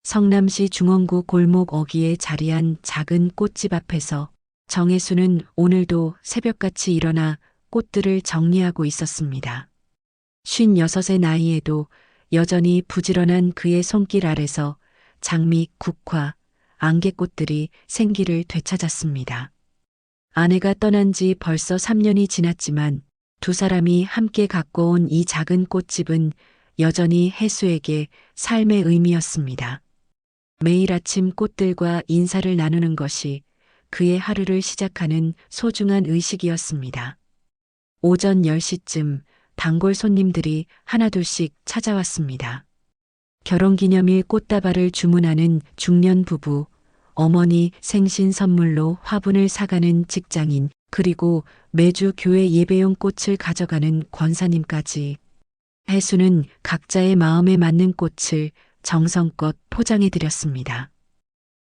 성남시 중원구 골목 어귀에 자리한 작은 꽃집 앞에서 정혜수는 오늘도 새벽같이 일어나 꽃들을 정리하고 있었습니다. 56의 나이에도 여전히 부지런한 그의 손길 아래서 장미, 국화, 안개꽃들이 생기를 되찾았습니다. 아내가 떠난 지 벌써 3년이 지났지만 두 사람이 함께 갖고 온 이 작은 꽃집은 여전히 혜수에게 삶의 의미였습니다. 매일 아침 꽃들과 인사를 나누는 것이 그의 하루를 시작하는 소중한 의식이었습니다. 오전 10시쯤 단골 손님들이 하나둘씩 찾아왔습니다. 결혼기념일 꽃다발을 주문하는 중년 부부, 어머니 생신 선물로 화분을 사가는 직장인, 그리고 매주 교회 예배용 꽃을 가져가는 권사님까지. 혜수는 각자의 마음에 맞는 꽃을 정성껏 포장해 드렸습니다.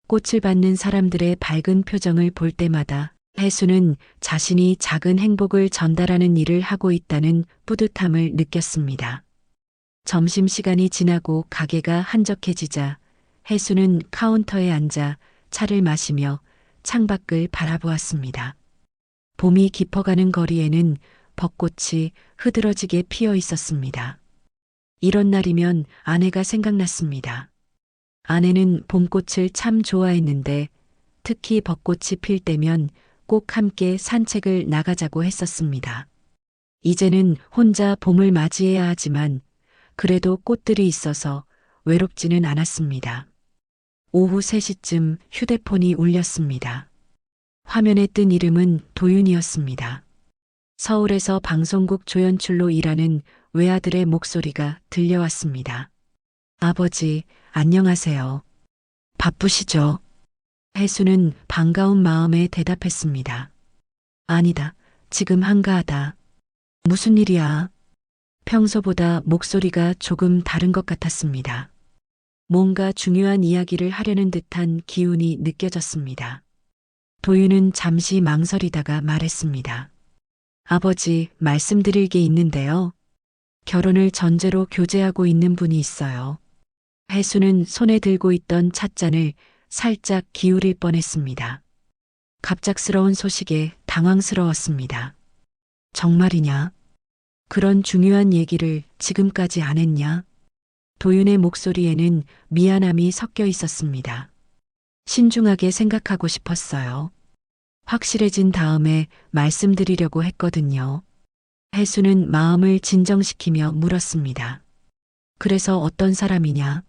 꽃을 받는 사람들의 밝은 표정을 볼 때마다 혜수는 자신이 작은 행복을 전달하는 일을 하고 있다는 뿌듯함을 느꼈습니다. 점심시간이 지나고 가게가 한적해지자 혜수는 카운터에 앉아 차를 마시며 창밖을 바라보았습니다. 봄이 깊어가는 거리에는 벚꽃이 흐드러지게 피어 있었습니다. 이런 날이면 아내가 생각났습니다. 아내는 봄꽃을 참 좋아했는데 특히 벚꽃이 필 때면 꼭 함께 산책을 나가자고 했었습니다. 이제는 혼자 봄을 맞이해야 하지만 그래도 꽃들이 있어서 외롭지는 않았습니다. 오후 3시쯤 휴대폰이 울렸습니다. 화면에 뜬 이름은 도윤이었습니다. 서울에서 방송국 조연출로 일하는 외아들의 목소리가 들려왔습니다. 아버지, 안녕하세요. 바쁘시죠? 혜수는 반가운 마음에 대답했습니다. 아니다, 지금 한가하다. 무슨 일이야? 평소보다 목소리가 조금 다른 것 같았습니다. 뭔가 중요한 이야기를 하려는 듯한 기운이 느껴졌습니다. 도윤은 잠시 망설이다가 말했습니다. 아버지, 말씀드릴 게 있는데요. 결혼을 전제로 교제하고 있는 분이 있어요. 혜수는 손에 들고 있던 찻잔을 살짝 기울일 뻔했습니다. 갑작스러운 소식에 당황스러웠습니다. 정말이냐? 그런 중요한 얘기를 지금까지 안 했냐? 도윤의 목소리에는 미안함이 섞여 있었습니다. 신중하게 생각하고 싶었어요. 확실해진 다음에 말씀드리려고 했거든요. 혜수는 마음을 진정시키며 물었습니다. 그래서 어떤 사람이냐?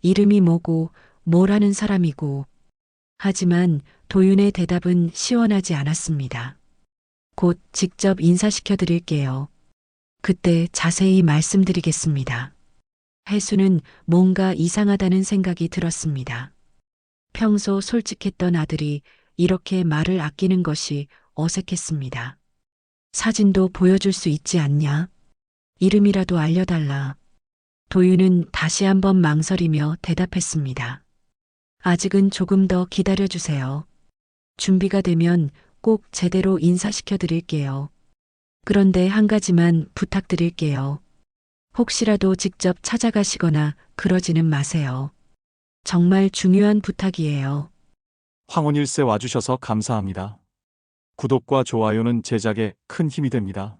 이름이 뭐고 뭘 하는 사람이고. 하지만 도윤의 대답은 시원하지 않았습니다. 곧 직접 인사시켜 드릴게요. 그때 자세히 말씀드리겠습니다. 혜수는 뭔가 이상하다는 생각이 들었습니다. 평소 솔직했던 아들이 이렇게 말을 아끼는 것이 어색했습니다. 사진도 보여줄 수 있지 않냐? 이름이라도 알려달라. 도윤은 다시 한번 망설이며 대답했습니다. 아직은 조금 더 기다려주세요. 준비가 되면 꼭 제대로 인사시켜 드릴게요. 그런데 한 가지만 부탁드릴게요. 혹시라도 직접 찾아가시거나 그러지는 마세요. 정말 중요한 부탁이에요. 황혼일세 와주셔서 감사합니다. 구독과 좋아요는 제작에 큰 힘이 됩니다.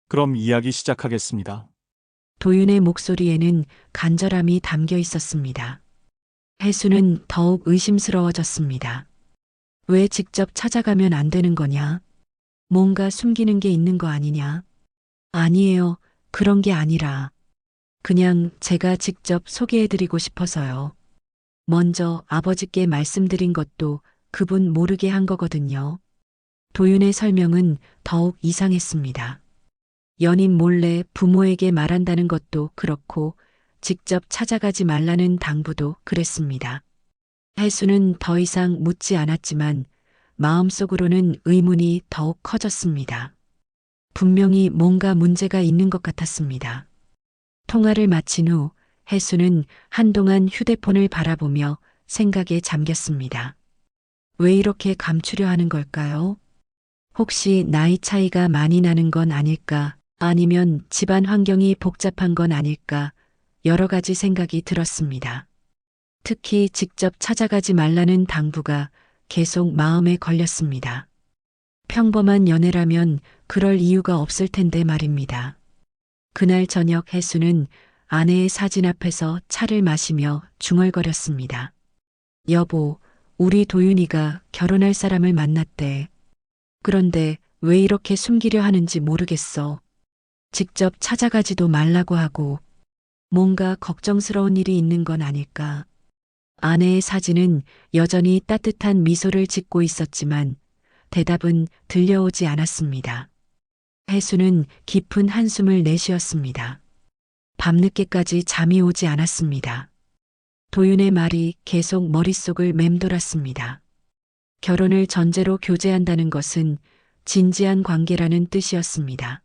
그럼 이야기 시작하겠습니다. 도윤의 목소리에는 간절함이 담겨 있었습니다. 혜수는 더욱 의심스러워졌습니다. 왜 직접 찾아가면 안 되는 거냐? 뭔가 숨기는 게 있는 거 아니냐? 아니에요. 그런 게 아니라 그냥 제가 직접 소개해드리고 싶어서요. 먼저 아버지께 말씀드린 것도 그분 모르게 한 거거든요. 도윤의 설명은 더욱 이상했습니다. 연인 몰래 부모에게 말한다는 것도 그렇고 직접 찾아가지 말라는 당부도 그랬습니다. 혜수는 더 이상 묻지 않았지만 마음속으로는 의문이 더욱 커졌습니다. 분명히 뭔가 문제가 있는 것 같았습니다. 통화를 마친 후 혜수는 한동안 휴대폰을 바라보며 생각에 잠겼습니다. 왜 이렇게 감추려 하는 걸까요? 혹시 나이 차이가 많이 나는 건 아닐까? 아니면 집안 환경이 복잡한 건 아닐까? 여러 가지 생각이 들었습니다. 특히 직접 찾아가지 말라는 당부가 계속 마음에 걸렸습니다. 평범한 연애라면 그럴 이유가 없을 텐데 말입니다. 그날 저녁 혜수는 아내의 사진 앞에서 차를 마시며 중얼거렸습니다. 여보, 우리 도윤이가 결혼할 사람을 만났대. 그런데 왜 이렇게 숨기려 하는지 모르겠어. 직접 찾아가지도 말라고 하고 뭔가 걱정스러운 일이 있는 건 아닐까. 아내의 사진은 여전히 따뜻한 미소를 짓고 있었지만 대답은 들려오지 않았습니다. 혜수는 깊은 한숨을 내쉬었습니다. 밤늦게까지 잠이 오지 않았습니다. 도윤의 말이 계속 머릿속을 맴돌았습니다. 결혼을 전제로 교제한다는 것은 진지한 관계라는 뜻이었습니다.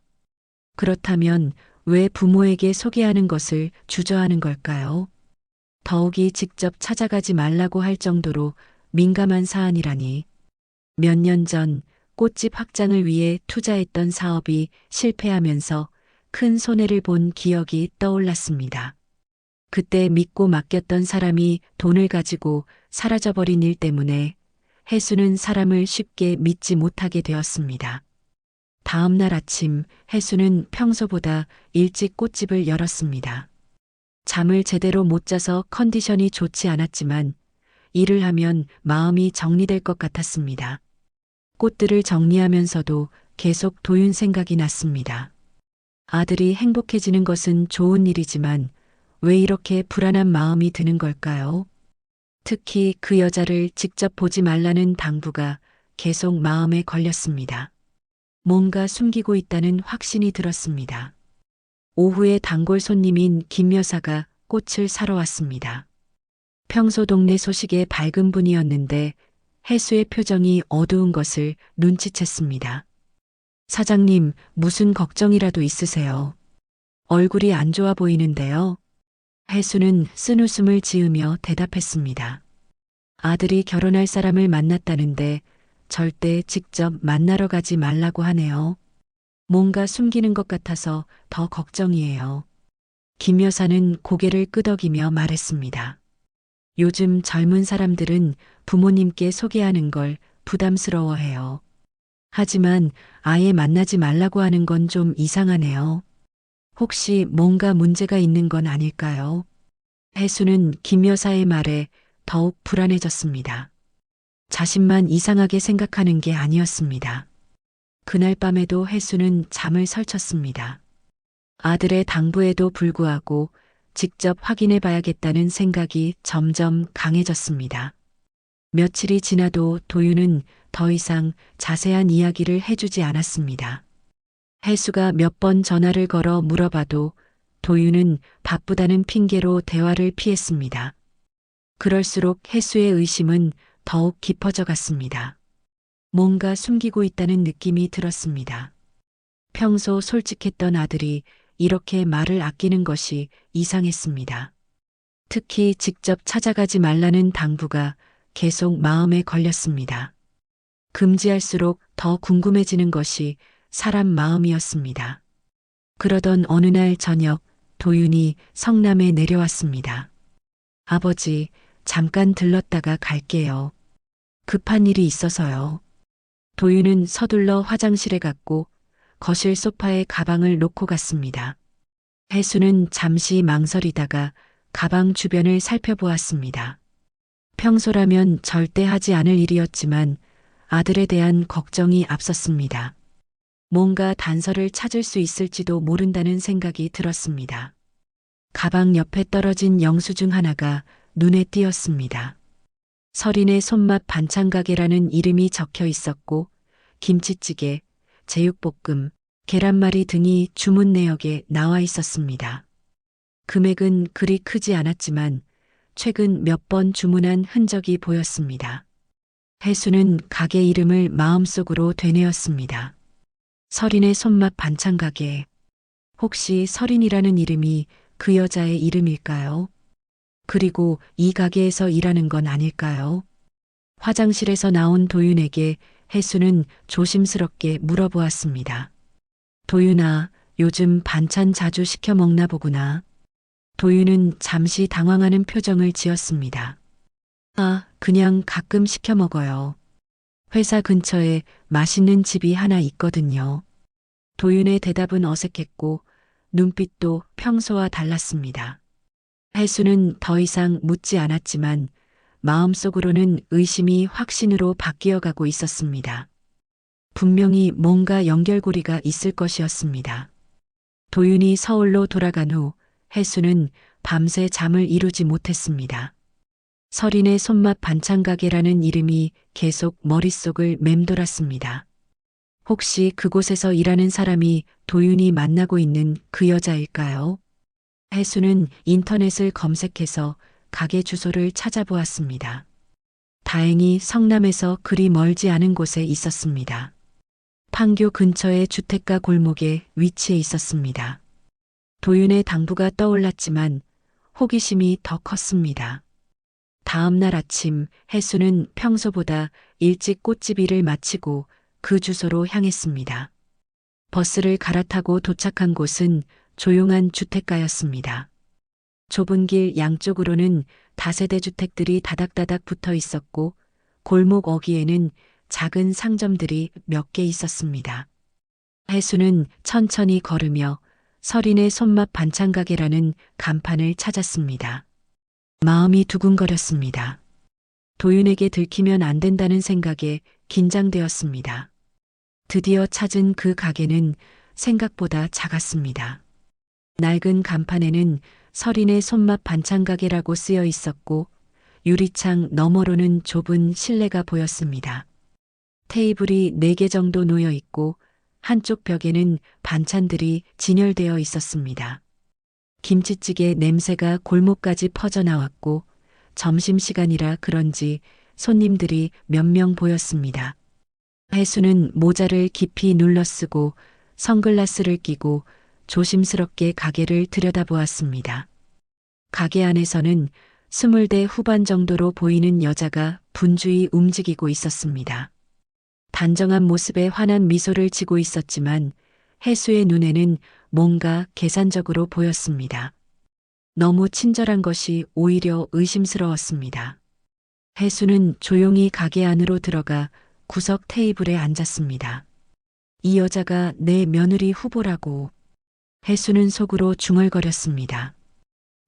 그렇다면 왜 부모에게 소개하는 것을 주저하는 걸까요? 더욱이 직접 찾아가지 말라고 할 정도로 민감한 사안이라니. 몇 년 전 꽃집 확장을 위해 투자했던 사업이 실패하면서 큰 손해를 본 기억이 떠올랐습니다. 그때 믿고 맡겼던 사람이 돈을 가지고 사라져버린 일 때문에 혜수는 사람을 쉽게 믿지 못하게 되었습니다. 다음 날 아침 혜수는 평소보다 일찍 꽃집을 열었습니다. 잠을 제대로 못 자서 컨디션이 좋지 않았지만 일을 하면 마음이 정리될 것 같았습니다. 꽃들을 정리하면서도 계속 도윤 생각이 났습니다. 아들이 행복해지는 것은 좋은 일이지만 왜 이렇게 불안한 마음이 드는 걸까요? 특히 그 여자를 직접 보지 말라는 당부가 계속 마음에 걸렸습니다. 뭔가 숨기고 있다는 확신이 들었습니다. 오후에 단골 손님인 김 여사가 꽃을 사러 왔습니다. 평소 동네 소식에 밝은 분이었는데 혜수의 표정이 어두운 것을 눈치챘습니다. 사장님, 무슨 걱정이라도 있으세요? 얼굴이 안 좋아 보이는데요. 혜수는 쓴웃음을 지으며 대답했습니다. 아들이 결혼할 사람을 만났다는데 절대 직접 만나러 가지 말라고 하네요. 뭔가 숨기는 것 같아서 더 걱정이에요. 김 여사는 고개를 끄덕이며 말했습니다. 요즘 젊은 사람들은 부모님께 소개하는 걸 부담스러워해요. 하지만 아예 만나지 말라고 하는 건 좀 이상하네요. 혹시 뭔가 문제가 있는 건 아닐까요? 혜수는 김 여사의 말에 더욱 불안해졌습니다. 자신만 이상하게 생각하는 게 아니었습니다. 그날 밤에도 혜수는 잠을 설쳤습니다. 아들의 당부에도 불구하고 직접 확인해 봐야겠다는 생각이 점점 강해졌습니다. 며칠이 지나도 도윤은 더 이상 자세한 이야기를 해주지 않았습니다. 혜수가 몇 번 전화를 걸어 물어봐도 도윤은 바쁘다는 핑계로 대화를 피했습니다. 그럴수록 혜수의 의심은 더욱 깊어져 갔습니다. 뭔가 숨기고 있다는 느낌이 들었습니다. 평소 솔직했던 아들이 이렇게 말을 아끼는 것이 이상했습니다. 특히 직접 찾아가지 말라는 당부가 계속 마음에 걸렸습니다. 금지할수록 더 궁금해지는 것이 사람 마음이었습니다. 그러던 어느 날 저녁 도윤이 성남에 내려왔습니다. 아버지, 잠깐 들렀다가 갈게요. 급한 일이 있어서요. 도윤은 서둘러 화장실에 갔고 거실 소파에 가방을 놓고 갔습니다. 혜수는 잠시 망설이다가 가방 주변을 살펴보았습니다. 평소라면 절대 하지 않을 일이었지만 아들에 대한 걱정이 앞섰습니다. 뭔가 단서를 찾을 수 있을지도 모른다는 생각이 들었습니다. 가방 옆에 떨어진 영수증 하나가 눈에 띄었습니다. 설인의 손맛 반찬가게라는 이름이 적혀 있었고 김치찌개, 제육볶음, 계란말이 등이 주문 내역에 나와 있었습니다. 금액은 그리 크지 않았지만 최근 몇 번 주문한 흔적이 보였습니다. 혜수는 가게 이름을 마음속으로 되뇌었습니다. 설인의 손맛 반찬가게. 혹시 설인이라는 이름이 그 여자의 이름일까요? 그리고 이 가게에서 일하는 건 아닐까요? 화장실에서 나온 도윤에게 혜수는 조심스럽게 물어보았습니다. 도윤아, 요즘 반찬 자주 시켜 먹나 보구나. 도윤은 잠시 당황하는 표정을 지었습니다. 아, 그냥 가끔 시켜 먹어요. 회사 근처에 맛있는 집이 하나 있거든요. 도윤의 대답은 어색했고 눈빛도 평소와 달랐습니다. 혜수는 더 이상 묻지 않았지만 마음속으로는 의심이 확신으로 바뀌어 가고 있었습니다. 분명히 뭔가 연결고리가 있을 것이었습니다. 도윤이 서울로 돌아간 후 혜수는 밤새 잠을 이루지 못했습니다. 설인의 손맛 반찬 가게라는 이름이 계속 머릿속을 맴돌았습니다. 혹시 그곳에서 일하는 사람이 도윤이 만나고 있는 그 여자일까요? 혜수는 인터넷을 검색해서 가게 주소를 찾아보았습니다. 다행히 성남에서 그리 멀지 않은 곳에 있었습니다. 판교 근처의 주택가 골목에 위치해 있었습니다. 도윤의 당부가 떠올랐지만 호기심이 더 컸습니다. 다음 날 아침 혜수는 평소보다 일찍 꽃집 일을 마치고 그 주소로 향했습니다. 버스를 갈아타고 도착한 곳은 조용한 주택가였습니다. 좁은 길 양쪽으로는 다세대 주택들이 다닥다닥 붙어 있었고 골목 어귀에는 작은 상점들이 몇 개 있었습니다. 혜수는 천천히 걸으며 설인의 손맛 반찬 가게라는 간판을 찾았습니다. 마음이 두근거렸습니다. 도윤에게 들키면 안 된다는 생각에 긴장되었습니다. 드디어 찾은 그 가게는 생각보다 작았습니다. 낡은 간판에는 설인의 손맛 반찬 가게라고 쓰여 있었고 유리창 너머로는 좁은 실내가 보였습니다. 테이블이 4개 정도 놓여 있고 한쪽 벽에는 반찬들이 진열되어 있었습니다. 김치찌개 냄새가 골목까지 퍼져나왔고 점심시간이라 그런지 손님들이 몇 명 보였습니다. 혜수는 모자를 깊이 눌러쓰고 선글라스를 끼고 조심스럽게 가게를 들여다보았습니다. 가게 안에서는 20대 후반 정도로 보이는 여자가 분주히 움직이고 있었습니다. 단정한 모습에 환한 미소를 지고 있었지만 혜수의 눈에는 뭔가 계산적으로 보였습니다. 너무 친절한 것이 오히려 의심스러웠습니다. 혜수는 조용히 가게 안으로 들어가 구석 테이블에 앉았습니다. 이 여자가 내 며느리 후보라고. 혜수는 속으로 중얼거렸습니다.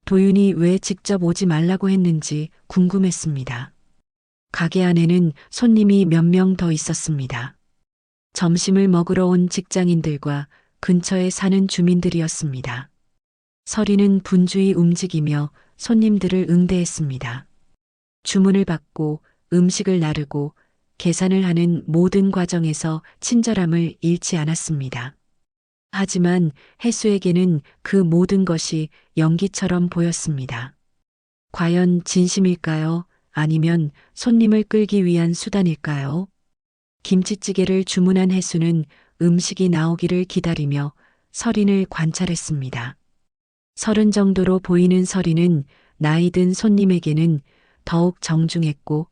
도윤이 왜 직접 오지 말라고 했는지 궁금했습니다. 가게 안에는 손님이 몇 명 더 있었습니다. 점심을 먹으러 온 직장인들과 근처에 사는 주민들이었습니다. 설이는 분주히 움직이며 손님들을 응대했습니다. 주문을 받고 음식을 나르고 계산을 하는 모든 과정에서 친절함을 잃지 않았습니다. 하지만 혜수에게는 그 모든 것이 연기처럼 보였습니다. 과연 진심일까요? 아니면 손님을 끌기 위한 수단일까요? 김치찌개를 주문한 혜수는 음식이 나오기를 기다리며 설인을 관찰했습니다. 30 정도로 보이는 설인은 나이 든 손님에게는 더욱 정중했고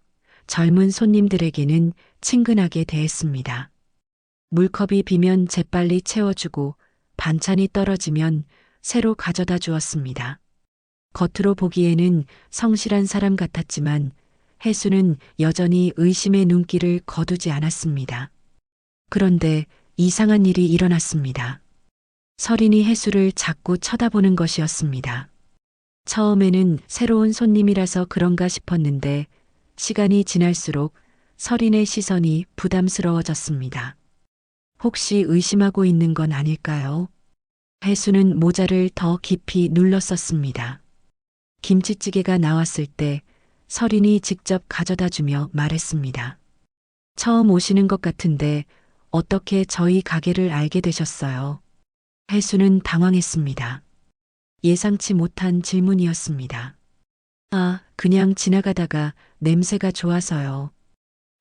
젊은 손님들에게는 친근하게 대했습니다. 물컵이 비면 재빨리 채워주고 반찬이 떨어지면 새로 가져다 주었습니다. 겉으로 보기에는 성실한 사람 같았지만 혜수는 여전히 의심의 눈길을 거두지 않았습니다. 그런데 이상한 일이 일어났습니다. 설인이 혜수를 자꾸 쳐다보는 것이었습니다. 처음에는 새로운 손님이라서 그런가 싶었는데 시간이 지날수록 설인의 시선이 부담스러워졌습니다. 혹시 의심하고 있는 건 아닐까요? 혜수는 모자를 더 깊이 눌렀었습니다. 김치찌개가 나왔을 때 설인이 직접 가져다 주며 말했습니다. 처음 오시는 것 같은데 어떻게 저희 가게를 알게 되셨어요? 혜수는 당황했습니다. 예상치 못한 질문이었습니다. 아, 그냥 지나가다가 냄새가 좋아서요.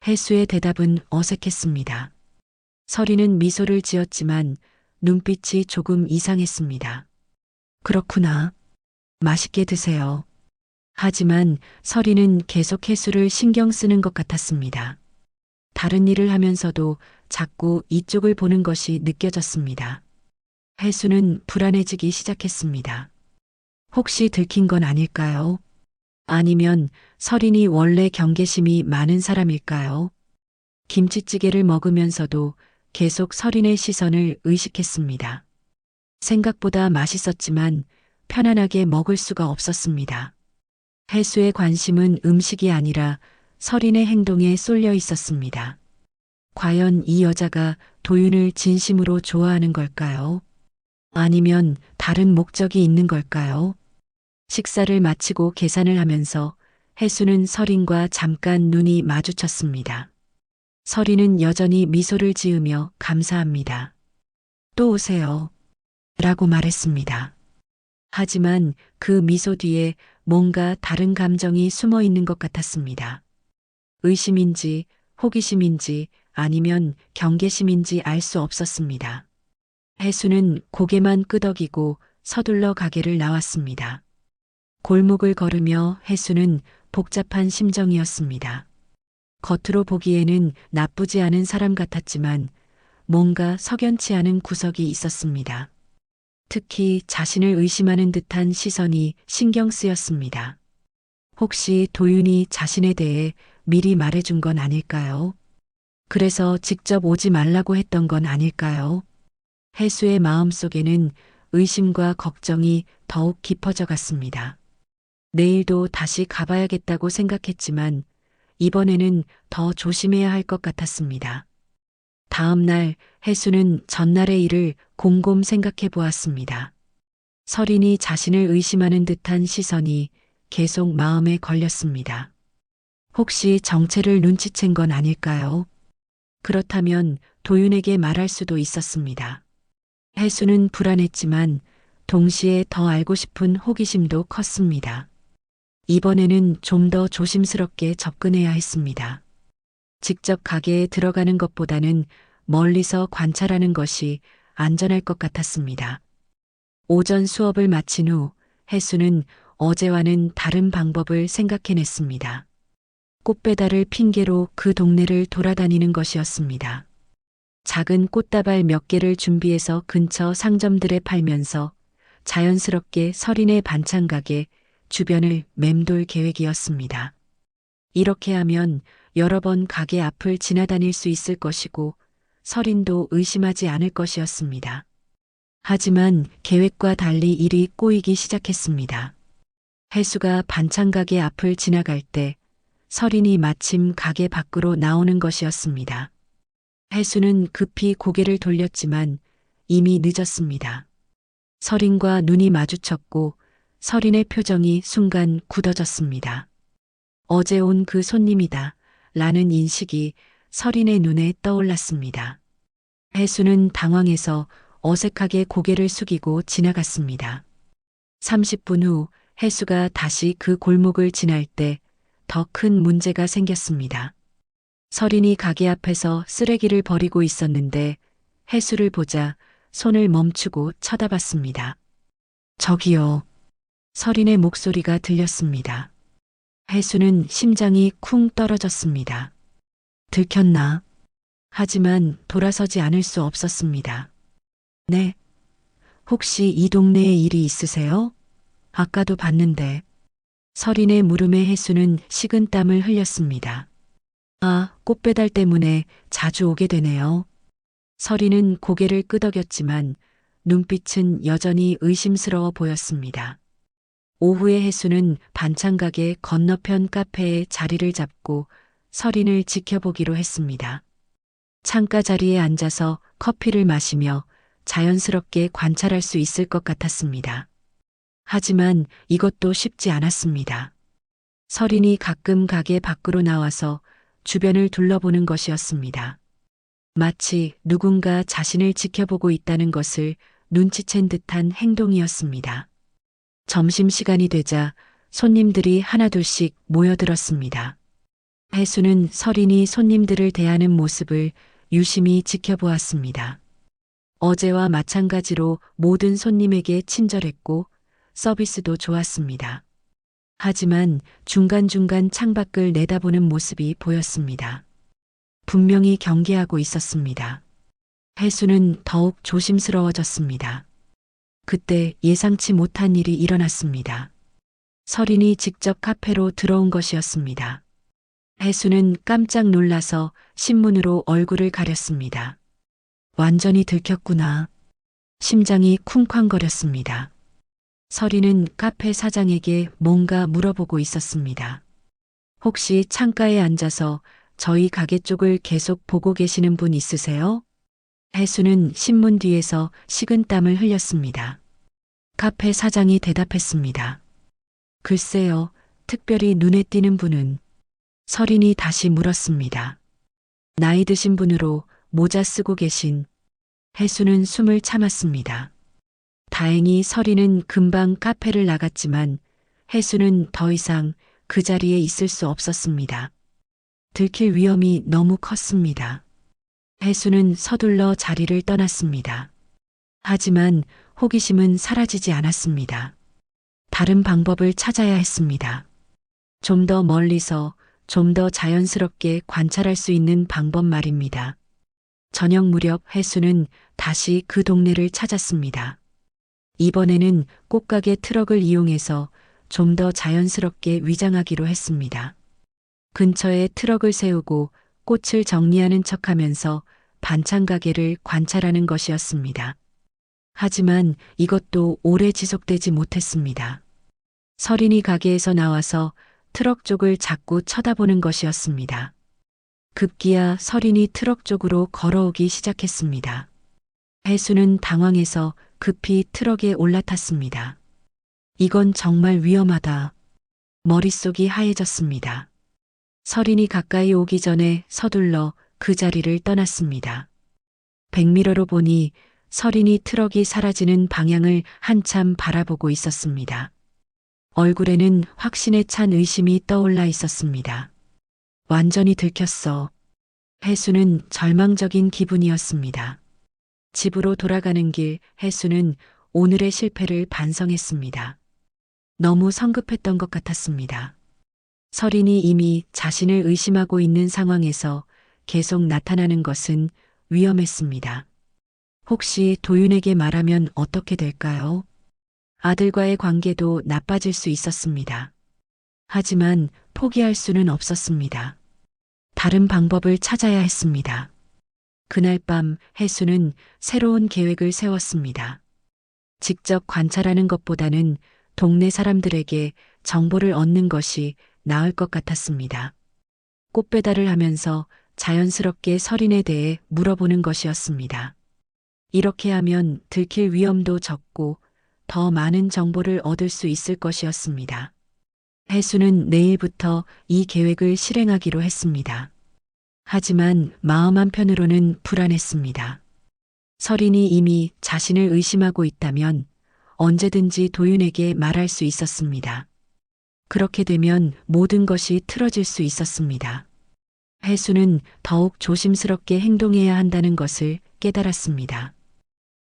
혜수의 대답은 어색했습니다. 설이는 미소를 지었지만 눈빛이 조금 이상했습니다. 그렇구나. 맛있게 드세요. 하지만 설이는 계속 혜수를 신경 쓰는 것 같았습니다. 다른 일을 하면서도 자꾸 이쪽을 보는 것이 느껴졌습니다. 혜수는 불안해지기 시작했습니다. 혹시 들킨 건 아닐까요? 아니면 설인이 원래 경계심이 많은 사람일까요? 김치찌개를 먹으면서도 계속 설인의 시선을 의식했습니다. 생각보다 맛있었지만 편안하게 먹을 수가 없었습니다. 혜수의 관심은 음식이 아니라 설인의 행동에 쏠려 있었습니다. 과연 이 여자가 도윤을 진심으로 좋아하는 걸까요? 아니면 다른 목적이 있는 걸까요? 식사를 마치고 계산을 하면서 혜수는 설인과 잠깐 눈이 마주쳤습니다. 설인은 여전히 미소를 지으며 감사합니다. 또 오세요. 라고 말했습니다. 하지만 그 미소 뒤에 뭔가 다른 감정이 숨어 있는 것 같았습니다. 의심인지 호기심인지 아니면 경계심인지 알 수 없었습니다. 혜수는 고개만 끄덕이고 서둘러 가게를 나왔습니다. 골목을 걸으며 혜수는 복잡한 심정이었습니다. 겉으로 보기에는 나쁘지 않은 사람 같았지만 뭔가 석연치 않은 구석이 있었습니다. 특히 자신을 의심하는 듯한 시선이 신경 쓰였습니다. 혹시 도윤이 자신에 대해 미리 말해준 건 아닐까요? 그래서 직접 오지 말라고 했던 건 아닐까요? 혜수의 마음속에는 의심과 걱정이 더욱 깊어져 갔습니다. 내일도 다시 가봐야겠다고 생각했지만 이번에는 더 조심해야 할 것 같았습니다. 다음 날 혜수는 전날의 일을 곰곰 생각해 보았습니다. 설인이 자신을 의심하는 듯한 시선이 계속 마음에 걸렸습니다. 혹시 정체를 눈치챈 건 아닐까요? 그렇다면 도윤에게 말할 수도 있었습니다. 혜수는 불안했지만 동시에 더 알고 싶은 호기심도 컸습니다. 이번에는 좀 더 조심스럽게 접근해야 했습니다. 직접 가게에 들어가는 것보다는 멀리서 관찰하는 것이 안전할 것 같았습니다. 오전 수업을 마친 후 혜수는 어제와는 다른 방법을 생각해냈습니다. 꽃배달을 핑계로 그 동네를 돌아다니는 것이었습니다. 작은 꽃다발 몇 개를 준비해서 근처 상점들에 팔면서 자연스럽게 설인의 반찬 가게 주변을 맴돌 계획이었습니다. 이렇게 하면 여러 번 가게 앞을 지나다닐 수 있을 것이고 설인도 의심하지 않을 것이었습니다. 하지만 계획과 달리 일이 꼬이기 시작했습니다. 혜수가 반찬 가게 앞을 지나갈 때 설인이 마침 가게 밖으로 나오는 것이었습니다. 혜수는 급히 고개를 돌렸지만 이미 늦었습니다. 설인과 눈이 마주쳤고 설인의 표정이 순간 굳어졌습니다. 어제 온 그 손님이다 라는 인식이 설인의 눈에 떠올랐습니다. 혜수는 당황해서 어색하게 고개를 숙이고 지나갔습니다. 30분 후 혜수가 다시 그 골목을 지날 때 더 큰 문제가 생겼습니다. 설인이 가게 앞에서 쓰레기를 버리고 있었는데 혜수를 보자 손을 멈추고 쳐다봤습니다. 저기요. 설인의 목소리가 들렸습니다. 혜수는 심장이 쿵 떨어졌습니다. 들켰나? 하지만 돌아서지 않을 수 없었습니다. 네. 혹시 이 동네에 일이 있으세요? 아까도 봤는데. 설인의 물음에 혜수는 식은땀을 흘렸습니다. 아, 꽃배달 때문에 자주 오게 되네요. 설인은 고개를 끄덕였지만 눈빛은 여전히 의심스러워 보였습니다. 오후에 혜수는 반찬 가게 건너편 카페에 자리를 잡고 설인을 지켜보기로 했습니다. 창가 자리에 앉아서 커피를 마시며 자연스럽게 관찰할 수 있을 것 같았습니다. 하지만 이것도 쉽지 않았습니다. 설인이 가끔 가게 밖으로 나와서 주변을 둘러보는 것이었습니다. 마치 누군가 자신을 지켜보고 있다는 것을 눈치챈 듯한 행동이었습니다. 점심시간이 되자 손님들이 하나둘씩 모여들었습니다. 혜수는 설인이 손님들을 대하는 모습을 유심히 지켜보았습니다. 어제와 마찬가지로 모든 손님에게 친절했고 서비스도 좋았습니다. 하지만 중간중간 창밖을 내다보는 모습이 보였습니다. 분명히 경계하고 있었습니다. 혜수는 더욱 조심스러워졌습니다. 그때 예상치 못한 일이 일어났습니다. 서린이 직접 카페로 들어온 것이었습니다. 혜수는 깜짝 놀라서 신문으로 얼굴을 가렸습니다. 완전히 들켰구나. 심장이 쿵쾅거렸습니다. 서린은 카페 사장에게 뭔가 물어보고 있었습니다. 혹시 창가에 앉아서 저희 가게 쪽을 계속 보고 계시는 분 있으세요? 혜수는 신문 뒤에서 식은땀을 흘렸습니다. 카페 사장이 대답했습니다. 글쎄요, 특별히 눈에 띄는 분은. 서린이 다시 물었습니다. 나이 드신 분으로 모자 쓰고 계신. 혜수는 숨을 참았습니다. 다행히 서린은 금방 카페를 나갔지만 혜수는 더 이상 그 자리에 있을 수 없었습니다. 들킬 위험이 너무 컸습니다. 혜수는 서둘러 자리를 떠났습니다. 하지만 호기심은 사라지지 않았습니다. 다른 방법을 찾아야 했습니다. 좀 더 멀리서 좀 더 자연스럽게 관찰할 수 있는 방법 말입니다. 저녁 무렵 혜수는 다시 그 동네를 찾았습니다. 이번에는 꽃가게 트럭을 이용해서 좀 더 자연스럽게 위장하기로 했습니다. 근처에 트럭을 세우고 꽃을 정리하는 척하면서 반찬 가게를 관찰하는 것이었습니다. 하지만 이것도 오래 지속되지 못했습니다. 서린이 가게에서 나와서 트럭 쪽을 자꾸 쳐다보는 것이었습니다. 급기야 서린이 트럭 쪽으로 걸어오기 시작했습니다. 혜수는 당황해서 급히 트럭에 올라탔습니다. 이건 정말 위험하다. 머릿속이 하얘졌습니다. 서린이 가까이 오기 전에 서둘러 그 자리를 떠났습니다. 백미러로 보니 서린이 트럭이 사라지는 방향을 한참 바라보고 있었습니다. 얼굴에는 확신에 찬 의심이 떠올라 있었습니다. 완전히 들켰어. 혜수는 절망적인 기분이었습니다. 집으로 돌아가는 길 혜수는 오늘의 실패를 반성했습니다. 너무 성급했던 것 같았습니다. 서린이 이미 자신을 의심하고 있는 상황에서 계속 나타나는 것은 위험했습니다. 혹시 도윤에게 말하면 어떻게 될까요? 아들과의 관계도 나빠질 수 있었습니다. 하지만 포기할 수는 없었습니다. 다른 방법을 찾아야 했습니다. 그날 밤 혜수는 새로운 계획을 세웠습니다. 직접 관찰하는 것보다는 동네 사람들에게 정보를 얻는 것이 나을 것 같았습니다. 꽃 배달을 하면서 자연스럽게 서린에 대해 물어보는 것이었습니다. 이렇게 하면 들킬 위험도 적고 더 많은 정보를 얻을 수 있을 것이었습니다. 혜수는 내일부터 이 계획을 실행하기로 했습니다. 하지만 마음 한편으로는 불안했습니다. 서린이 이미 자신을 의심하고 있다면 언제든지 도윤에게 말할 수 있었습니다. 그렇게 되면 모든 것이 틀어질 수 있었습니다. 혜수는 더욱 조심스럽게 행동해야 한다는 것을 깨달았습니다.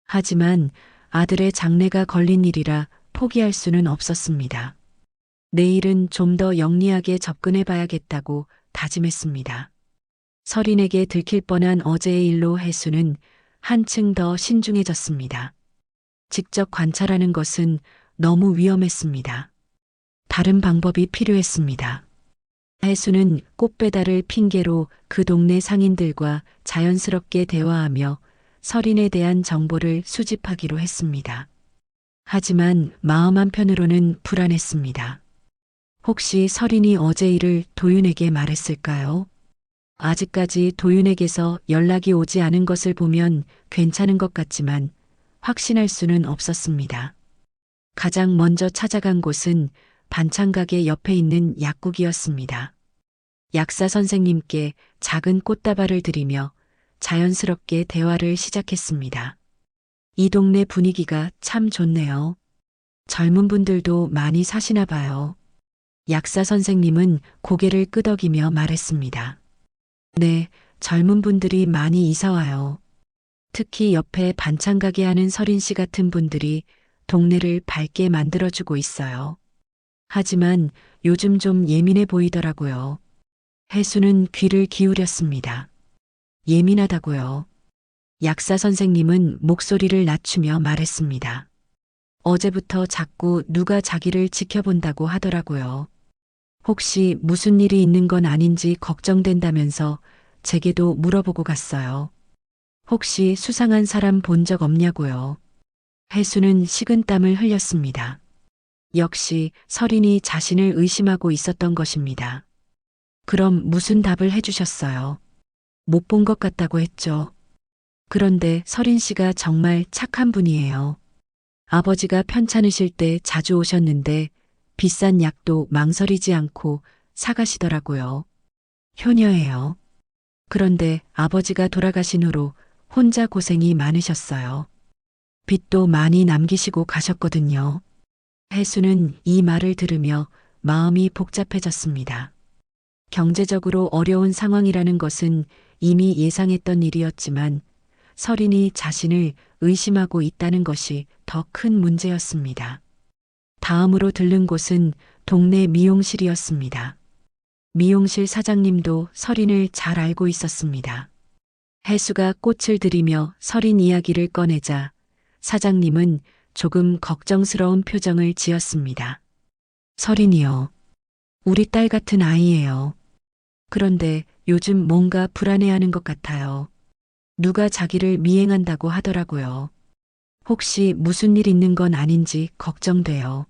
하지만 아들의 장례가 걸린 일이라 포기할 수는 없었습니다. 내일은 좀 더 영리하게 접근해 봐야겠다고 다짐했습니다. 서린에게 들킬 뻔한 어제의 일로 혜수는 한층 더 신중해졌습니다. 직접 관찰하는 것은 너무 위험했습니다. 다른 방법이 필요했습니다. 혜수는 꽃 배달을 핑계로 그 동네 상인들과 자연스럽게 대화하며 서린에 대한 정보를 수집하기로 했습니다. 하지만 마음 한편으로는 불안했습니다. 혹시 서린이 어제 일을 도윤에게 말했을까요? 아직까지 도윤에게서 연락이 오지 않은 것을 보면 괜찮은 것 같지만 확신할 수는 없었습니다. 가장 먼저 찾아간 곳은 반찬 가게 옆에 있는 약국이었습니다. 약사 선생님께 작은 꽃다발을 드리며 자연스럽게 대화를 시작했습니다. 이 동네 분위기가 참 좋네요. 젊은 분들도 많이 사시나 봐요. 약사 선생님은 고개를 끄덕이며 말했습니다. 네, 젊은 분들이 많이 이사 와요. 특히 옆에 반찬 가게 하는 서린 씨 같은 분들이 동네를 밝게 만들어주고 있어요. 하지만 요즘 좀 예민해 보이더라고요. 혜수는 귀를 기울였습니다. 예민하다고요. 약사 선생님은 목소리를 낮추며 말했습니다. 어제부터 자꾸 누가 자기를 지켜본다고 하더라고요. 혹시 무슨 일이 있는 건 아닌지 걱정된다면서 제게도 물어보고 갔어요. 혹시 수상한 사람 본 적 없냐고요. 혜수는 식은땀을 흘렸습니다. 역시 설인이 자신을 의심하고 있었던 것입니다. 그럼 무슨 답을 해주셨어요? 못 본 것 같다고 했죠. 그런데 설인 씨가 정말 착한 분이에요. 아버지가 편찮으실 때 자주 오셨는데 비싼 약도 망설이지 않고 사가시더라고요. 효녀예요. 그런데 아버지가 돌아가신 후로 혼자 고생이 많으셨어요. 빚도 많이 남기시고 가셨거든요. 혜수는 이 말을 들으며 마음이 복잡해졌습니다. 경제적으로 어려운 상황이라는 것은 이미 예상했던 일이었지만 설인이 자신을 의심하고 있다는 것이 더 큰 문제였습니다. 다음으로 들른 곳은 동네 미용실이었습니다. 미용실 사장님도 설인을 잘 알고 있었습니다. 혜수가 꽃을 들이며 설인 이야기를 꺼내자 사장님은 조금 걱정스러운 표정을 지었습니다. 설인이요. 우리 딸 같은 아이예요. 그런데 요즘 뭔가 불안해하는 것 같아요. 누가 자기를 미행한다고 하더라고요. 혹시 무슨 일 있는 건 아닌지 걱정돼요.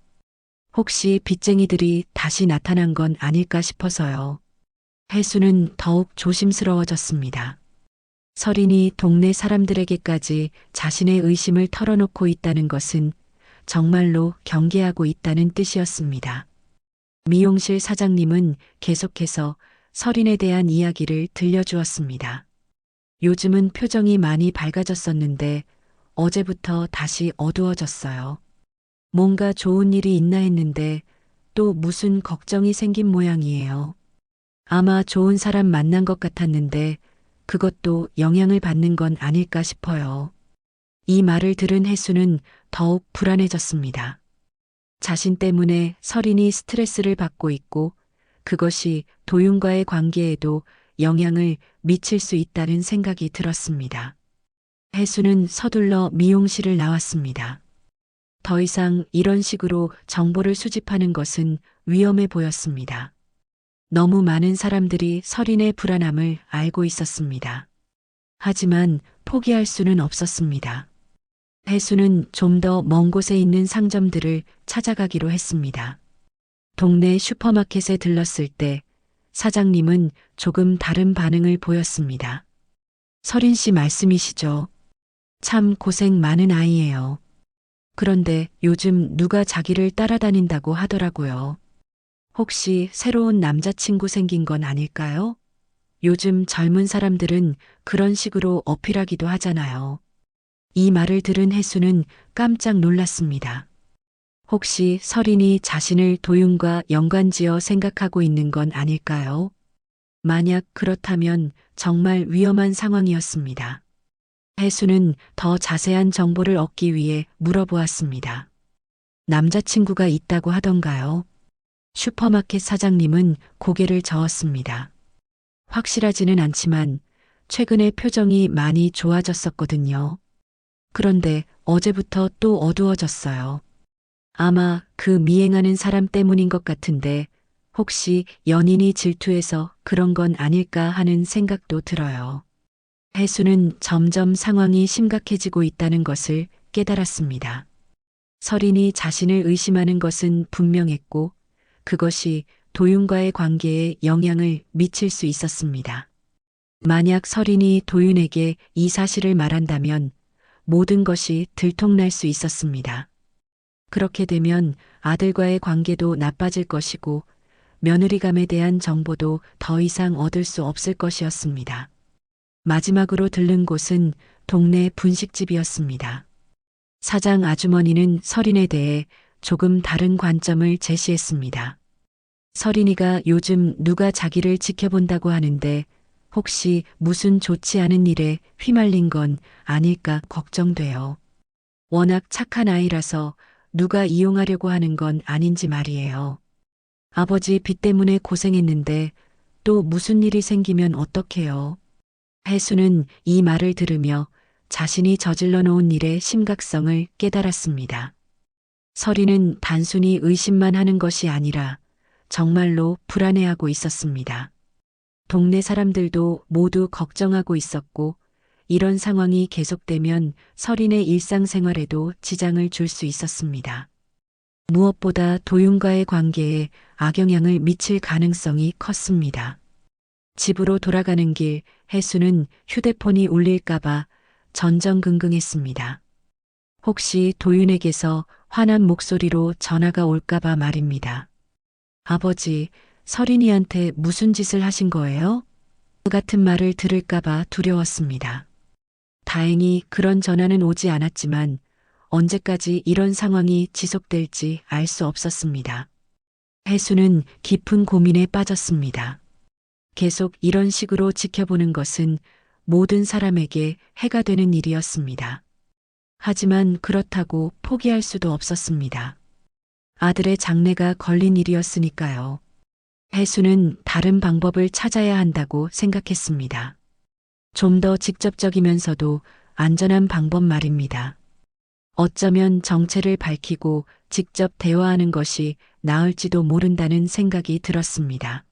혹시 빚쟁이들이 다시 나타난 건 아닐까 싶어서요. 혜수는 더욱 조심스러워졌습니다. 설인이 동네 사람들에게까지 자신의 의심을 털어놓고 있다는 것은 정말로 경계하고 있다는 뜻이었습니다. 미용실 사장님은 계속해서 설인에 대한 이야기를 들려주었습니다. 요즘은 표정이 많이 밝아졌었는데 어제부터 다시 어두워졌어요. 뭔가 좋은 일이 있나 했는데 또 무슨 걱정이 생긴 모양이에요. 아마 좋은 사람 만난 것 같았는데 그것도 영향을 받는 건 아닐까 싶어요. 이 말을 들은 혜수는 더욱 불안해졌습니다. 자신 때문에 설인이 스트레스를 받고 있고 그것이 도윤과의 관계에도 영향을 미칠 수 있다는 생각이 들었습니다. 혜수는 서둘러 미용실을 나왔습니다. 더 이상 이런 식으로 정보를 수집하는 것은 위험해 보였습니다. 너무 많은 사람들이 설인의 불안함을 알고 있었습니다. 하지만 포기할 수는 없었습니다. 혜수는 좀 더 먼 곳에 있는 상점들을 찾아가기로 했습니다. 동네 슈퍼마켓에 들렀을 때 사장님은 조금 다른 반응을 보였습니다. 설인 씨 말씀이시죠? 참 고생 많은 아이예요. 그런데 요즘 누가 자기를 따라다닌다고 하더라고요. 혹시 새로운 남자친구 생긴 건 아닐까요? 요즘 젊은 사람들은 그런 식으로 어필하기도 하잖아요. 이 말을 들은 혜수는 깜짝 놀랐습니다. 혹시 설인이 자신을 도윤과 연관지어 생각하고 있는 건 아닐까요? 만약 그렇다면 정말 위험한 상황이었습니다. 혜수는 더 자세한 정보를 얻기 위해 물어보았습니다. 남자친구가 있다고 하던가요? 슈퍼마켓 사장님은 고개를 저었습니다. 확실하지는 않지만 최근에 표정이 많이 좋아졌었거든요. 그런데 어제부터 또 어두워졌어요. 아마 그 미행하는 사람 때문인 것 같은데 혹시 연인이 질투해서 그런 건 아닐까 하는 생각도 들어요. 혜수는 점점 상황이 심각해지고 있다는 것을 깨달았습니다. 설인이 자신을 의심하는 것은 분명했고 그것이 도윤과의 관계에 영향을 미칠 수 있었습니다. 만약 설인이 도윤에게 이 사실을 말한다면 모든 것이 들통날 수 있었습니다. 그렇게 되면 아들과의 관계도 나빠질 것이고 며느리감에 대한 정보도 더 이상 얻을 수 없을 것이었습니다. 마지막으로 들른 곳은 동네 분식집이었습니다. 사장 아주머니는 설인에 대해 조금 다른 관점을 제시했습니다. 설인이가 요즘 누가 자기를 지켜본다고 하는데 혹시 무슨 좋지 않은 일에 휘말린 건 아닐까 걱정돼요. 워낙 착한 아이라서 누가 이용하려고 하는 건 아닌지 말이에요. 아버지 빚 때문에 고생했는데 또 무슨 일이 생기면 어떡해요. 혜수는 이 말을 들으며 자신이 저질러 놓은 일의 심각성을 깨달았습니다. 서린은 단순히 의심만 하는 것이 아니라 정말로 불안해하고 있었습니다. 동네 사람들도 모두 걱정하고 있었고, 이런 상황이 계속되면 서린의 일상생활에도 지장을 줄 수 있었습니다. 무엇보다 도윤과의 관계에 악영향을 미칠 가능성이 컸습니다. 집으로 돌아가는 길, 혜수는 휴대폰이 울릴까봐 전전긍긍했습니다. 혹시 도윤에게서 화난 목소리로 전화가 올까봐 말입니다. 아버지, 서린이한테 무슨 짓을 하신 거예요? 그 같은 말을 들을까봐 두려웠습니다. 다행히 그런 전화는 오지 않았지만 언제까지 이런 상황이 지속될지 알 수 없었습니다. 혜수는 깊은 고민에 빠졌습니다. 계속 이런 식으로 지켜보는 것은 모든 사람에게 해가 되는 일이었습니다. 하지만 그렇다고 포기할 수도 없었습니다. 아들의 장래가 걸린 일이었으니까요. 혜수는 다른 방법을 찾아야 한다고 생각했습니다. 좀 더 직접적이면서도 안전한 방법 말입니다. 어쩌면 정체를 밝히고 직접 대화하는 것이 나을지도 모른다는 생각이 들었습니다.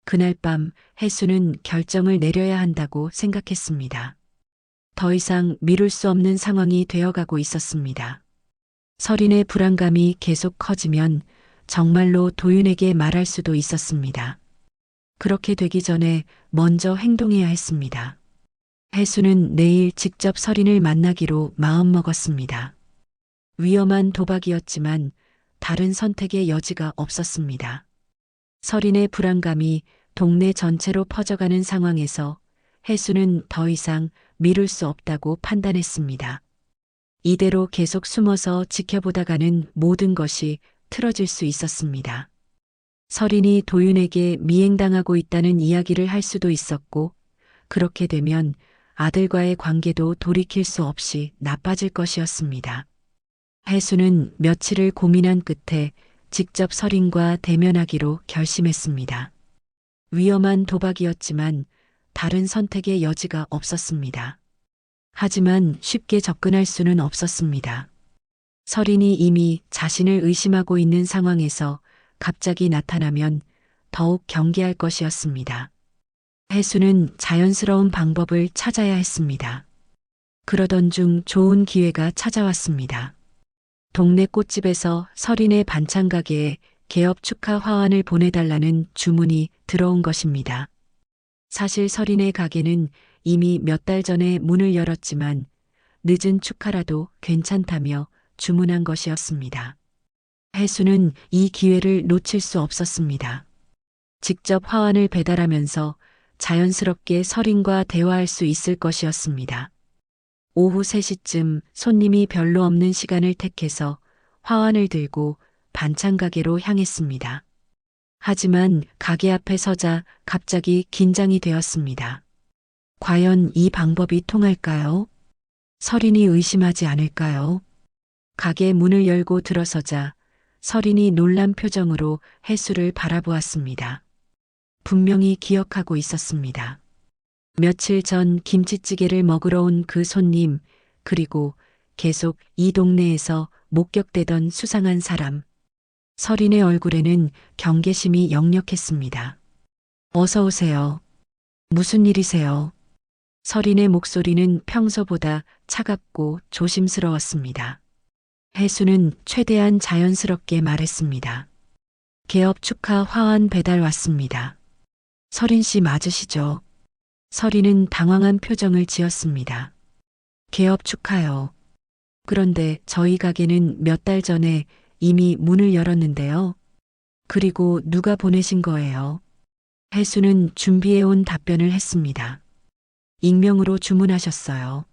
그날 밤 혜수는 결정을 내려야 한다고 생각했습니다. 더 이상 미룰 수 없는 상황이 되어가고 있었습니다. 서린의 불안감이 계속 커지면 정말로 도윤에게 말할 수도 있었습니다. 그렇게 되기 전에 먼저 행동해야 했습니다. 혜수는 내일 직접 서린을 만나기로 마음먹었습니다. 위험한 도박이었지만 다른 선택의 여지가 없었습니다. 서린의 불안감이 동네 전체로 퍼져가는 상황에서 혜수는 더 이상 미룰 수 없다고 판단했습니다. 이대로 계속 숨어서 지켜보다가는 모든 것이 틀어질 수 있었습니다. 서린이 도윤에게 미행당하고 있다는 이야기를 할 수도 있었고, 그렇게 되면 아들과의 관계도 돌이킬 수 없이 나빠질 것이었습니다. 혜수는 며칠을 고민한 끝에 직접 서린과 대면하기로 결심했습니다. 위험한 도박이었지만 다른 선택의 여지가 없었습니다. 하지만 쉽게 접근할 수는 없었습니다. 서린이 이미 자신을 의심하고 있는 상황에서 갑자기 나타나면 더욱 경계할 것이었습니다. 혜수는 자연스러운 방법을 찾아야 했습니다. 그러던 중 좋은 기회가 찾아왔습니다. 동네 꽃집에서 서린의 반찬 가게에 개업 축하 화환을 보내달라는 주문이 들어온 것입니다. 사실 서린의 가게는 이미 몇 달 전에 문을 열었지만 늦은 축하라도 괜찮다며 주문한 것이었습니다. 혜수는 이 기회를 놓칠 수 없었습니다. 직접 화환을 배달하면서 자연스럽게 서린과 대화할 수 있을 것이었습니다. 오후 3시쯤 손님이 별로 없는 시간을 택해서 화환을 들고 반찬 가게로 향했습니다. 하지만 가게 앞에 서자 갑자기 긴장이 되었습니다. 과연 이 방법이 통할까요? 서린이 의심하지 않을까요? 가게 문을 열고 들어서자 서린이 놀란 표정으로 혜수를 바라보았습니다. 분명히 기억하고 있었습니다. 며칠 전 김치찌개를 먹으러 온 그 손님, 그리고 계속 이 동네에서 목격되던 수상한 사람. 서린의 얼굴에는 경계심이 역력했습니다. 어서 오세요. 무슨 일이세요? 서린의 목소리는 평소보다 차갑고 조심스러웠습니다. 혜수는 최대한 자연스럽게 말했습니다. 개업 축하 화환 배달 왔습니다. 서린 씨 맞으시죠? 서린은 당황한 표정을 지었습니다. 개업 축하요. 그런데 저희 가게는 몇 달 전에 이미 문을 열었는데요. 그리고 누가 보내신 거예요? 혜수는 준비해온 답변을 했습니다. 익명으로 주문하셨어요.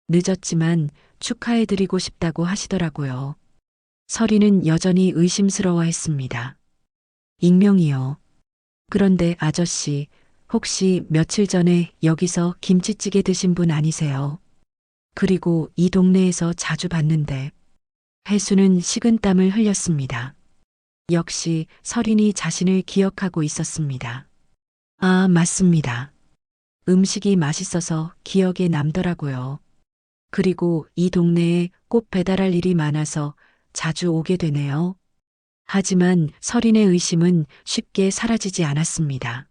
늦었지만 축하해드리고 싶다고 하시더라고요. 서린은 여전히 의심스러워했습니다. 익명이요. 그런데 아저씨, 혹시 며칠 전에 여기서 김치찌개 드신 분 아니세요? 그리고 이 동네에서 자주 봤는데. 혜수는 식은땀을 흘렸습니다. 역시 서린이 자신을 기억하고 있었습니다. 아, 맞습니다. 음식이 맛있어서 기억에 남더라고요. 그리고 이 동네에 꼭 배달할 일이 많아서 자주 오게 되네요. 하지만 설인의 의심은 쉽게 사라지지 않았습니다.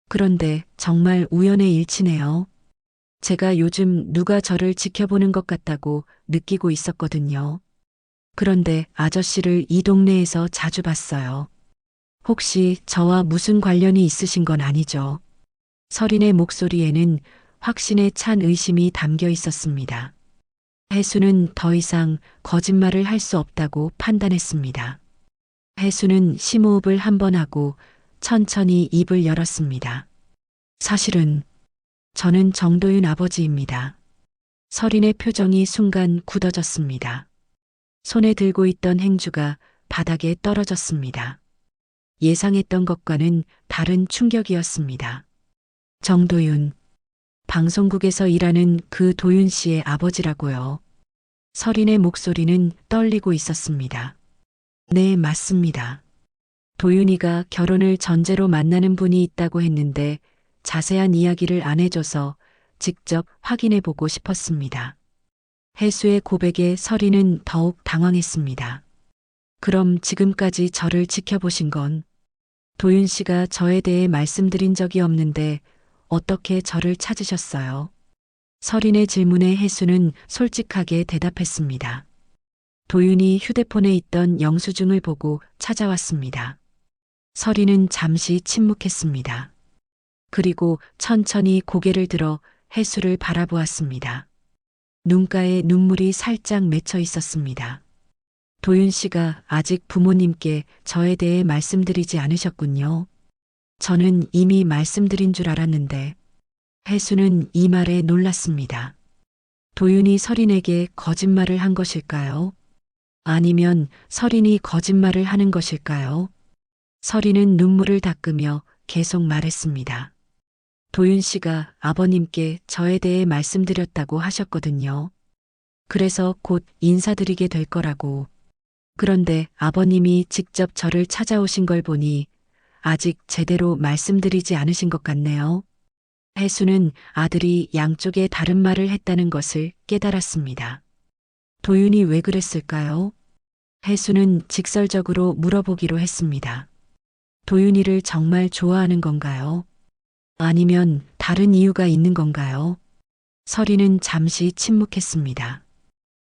그런데 정말 우연의 일치네요. 제가 요즘 누가 저를 지켜보는 것 같다고 느끼고 있었거든요. 그런데 아저씨를 이 동네에서 자주 봤어요. 혹시 저와 무슨 관련이 있으신 건 아니죠? 설인의 목소리에는 확신에 찬 의심이 담겨 있었습니다. 해수는 더 이상 거짓말을 할 수 없다고 판단했습니다. 해수는 심호흡을 한 번 하고 천천히 입을 열었습니다. 사실은 저는 정도윤 아버지입니다. 설인의 표정이 순간 굳어졌습니다. 손에 들고 있던 행주가 바닥에 떨어졌습니다. 예상했던 것과는 다른 충격이었습니다. 정도윤, 방송국에서 일하는 그 도윤 씨의 아버지라고요. 설인의 목소리는 떨리고 있었습니다. 네, 맞습니다. 도윤이가 결혼을 전제로 만나는 분이 있다고 했는데 자세한 이야기를 안 해줘서 직접 확인해 보고 싶었습니다. 해수의 고백에 설인은 더욱 당황했습니다. 그럼 지금까지 저를 지켜보신 건 도윤 씨가 저에 대해 말씀드린 적이 없는데 어떻게 저를 찾으셨어요? 설인의 질문에 해수는 솔직하게 대답했습니다. 도윤이 휴대폰에 있던 영수증을 보고 찾아왔습니다. 설인은 잠시 침묵했습니다. 그리고 천천히 고개를 들어 해수를 바라보았습니다. 눈가에 눈물이 살짝 맺혀 있었습니다. 도윤 씨가 아직 부모님께 저에 대해 말씀드리지 않으셨군요. 저는 이미 말씀드린 줄 알았는데 해수는 이 말에 놀랐습니다. 도윤이 설인에게 거짓말을 한 것일까요? 아니면 설인이 거짓말을 하는 것일까요? 설인은 눈물을 닦으며 계속 말했습니다. 도윤 씨가 아버님께 저에 대해 말씀드렸다고 하셨거든요. 그래서 곧 인사드리게 될 거라고. 그런데 아버님이 직접 저를 찾아오신 걸 보니 아직 제대로 말씀드리지 않으신 것 같네요. 해수는 아들이 양쪽에 다른 말을 했다는 것을 깨달았습니다. 도윤이 왜 그랬을까요? 해수는 직설적으로 물어보기로 했습니다. 도윤이를 정말 좋아하는 건가요? 아니면 다른 이유가 있는 건가요? 설인은 잠시 침묵했습니다.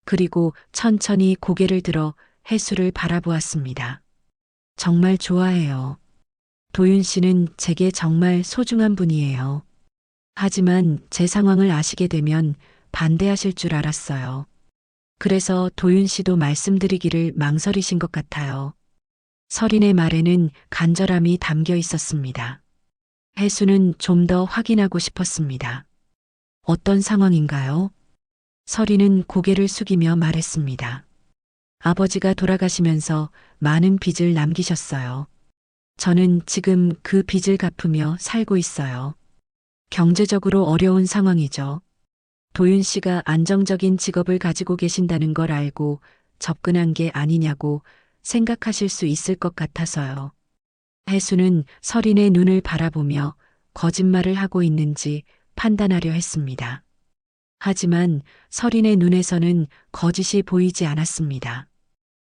그리고 천천히 고개를 들어 해수를 바라보았습니다. 정말 좋아해요. 도윤 씨는 제게 정말 소중한 분이에요. 하지만 제 상황을 아시게 되면 반대하실 줄 알았어요. 그래서 도윤 씨도 말씀드리기를 망설이신 것 같아요. 설인의 말에는 간절함이 담겨 있었습니다. 해수는 좀 더 확인하고 싶었습니다. 어떤 상황인가요? 설인은 고개를 숙이며 말했습니다. 아버지가 돌아가시면서 많은 빚을 남기셨어요. 저는 지금 그 빚을 갚으며 살고 있어요. 경제적으로 어려운 상황이죠. 도윤 씨가 안정적인 직업을 가지고 계신다는 걸 알고 접근한 게 아니냐고 생각하실 수 있을 것 같아서요. 해수는 설인의 눈을 바라보며 거짓말을 하고 있는지 판단하려 했습니다. 하지만 설인의 눈에서는 거짓이 보이지 않았습니다.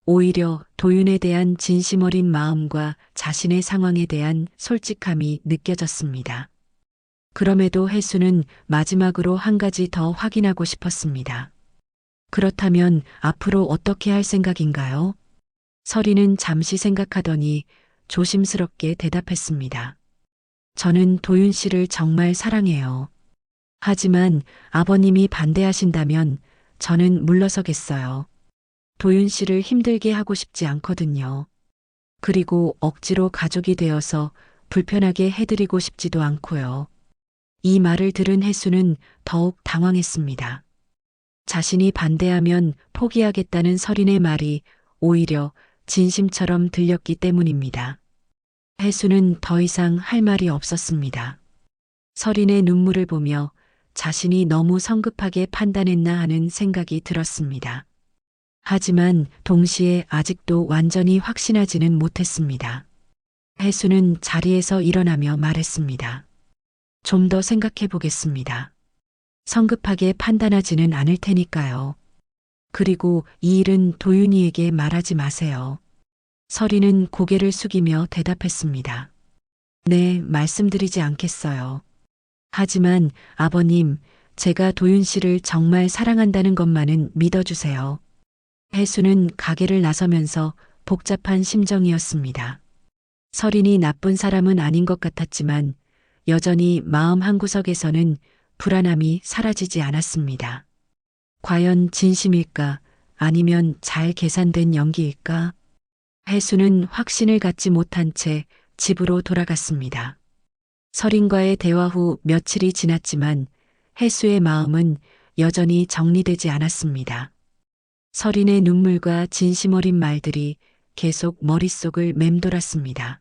오히려 도윤에 대한 진심 어린 마음과 자신의 상황에 대한 솔직함이 느껴졌습니다. 그럼에도 해수는 마지막으로 한 가지 더 확인하고 싶었습니다. 그렇다면 앞으로 어떻게 할 생각인가요? 설인은 잠시 생각하더니 조심스럽게 대답했습니다. 저는 도윤 씨를 정말 사랑해요. 하지만 아버님이 반대하신다면 저는 물러서겠어요. 도윤 씨를 힘들게 하고 싶지 않거든요. 그리고 억지로 가족이 되어서 불편하게 해드리고 싶지도 않고요. 이 말을 들은 해수는 더욱 당황했습니다. 자신이 반대하면 포기하겠다는 설인의 말이 오히려 진심처럼 들렸기 때문입니다. 해수는 더 이상 할 말이 없었습니다. 설인의 눈물을 보며 자신이 너무 성급하게 판단했나 하는 생각이 들었습니다. 하지만 동시에 아직도 완전히 확신하지는 못했습니다. 해수는 자리에서 일어나며 말했습니다. 좀 더 생각해 보겠습니다. 성급하게 판단하지는 않을 테니까요. 그리고 이 일은 도윤이에게 말하지 마세요. 서리는 고개를 숙이며 대답했습니다. 네, 말씀드리지 않겠어요. 하지만 아버님, 제가 도윤 씨를 정말 사랑한다는 것만은 믿어주세요. 혜수는 가게를 나서면서 복잡한 심정이었습니다. 서린이 나쁜 사람은 아닌 것 같았지만 여전히 마음 한구석에서는 불안함이 사라지지 않았습니다. 과연 진심일까? 아니면 잘 계산된 연기일까? 혜수는 확신을 갖지 못한 채 집으로 돌아갔습니다. 서린과의 대화 후 며칠이 지났지만 혜수의 마음은 여전히 정리되지 않았습니다. 서린의 눈물과 진심 어린 말들이 계속 머릿속을 맴돌았습니다.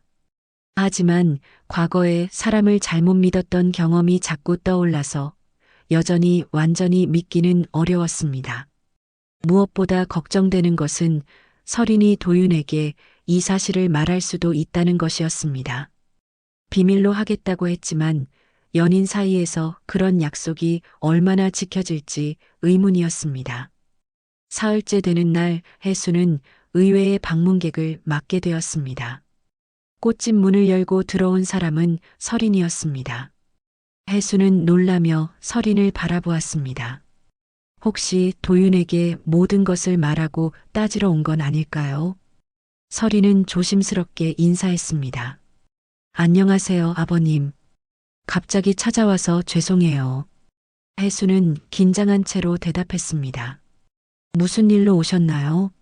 하지만 과거에 사람을 잘못 믿었던 경험이 자꾸 떠올라서 여전히 완전히 믿기는 어려웠습니다. 무엇보다 걱정되는 것은 서린이 도윤에게 이 사실을 말할 수도 있다는 것이었습니다. 비밀로 하겠다고 했지만 연인 사이에서 그런 약속이 얼마나 지켜질지 의문이었습니다. 사흘째 되는 날 혜수는 의외의 방문객을 맞게 되었습니다. 꽃집 문을 열고 들어온 사람은 서린이었습니다. 혜수는 놀라며 서린을 바라보았습니다. 혹시 도윤에게 모든 것을 말하고 따지러 온 건 아닐까요? 서린은 조심스럽게 인사했습니다. 안녕하세요, 아버님. 갑자기 찾아와서 죄송해요. 혜수는 긴장한 채로 대답했습니다. 무슨 일로 오셨나요?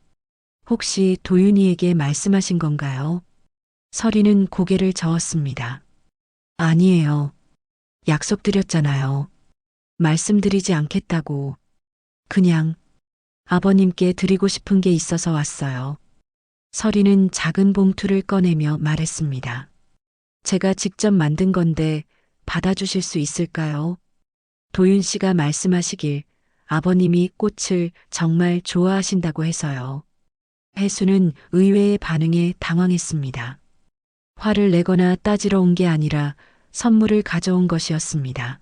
혹시 도윤이에게 말씀하신 건가요? 서린은 고개를 저었습니다. 아니에요. 약속드렸잖아요. 말씀드리지 않겠다고. 그냥 아버님께 드리고 싶은 게 있어서 왔어요. 서린은 작은 봉투를 꺼내며 말했습니다. 제가 직접 만든 건데 받아주실 수 있을까요? 도윤 씨가 말씀하시길 아버님이 꽃을 정말 좋아하신다고 해서요. 혜수는 의외의 반응에 당황했습니다. 화를 내거나 따지러 온 게 아니라 선물을 가져온 것이었습니다.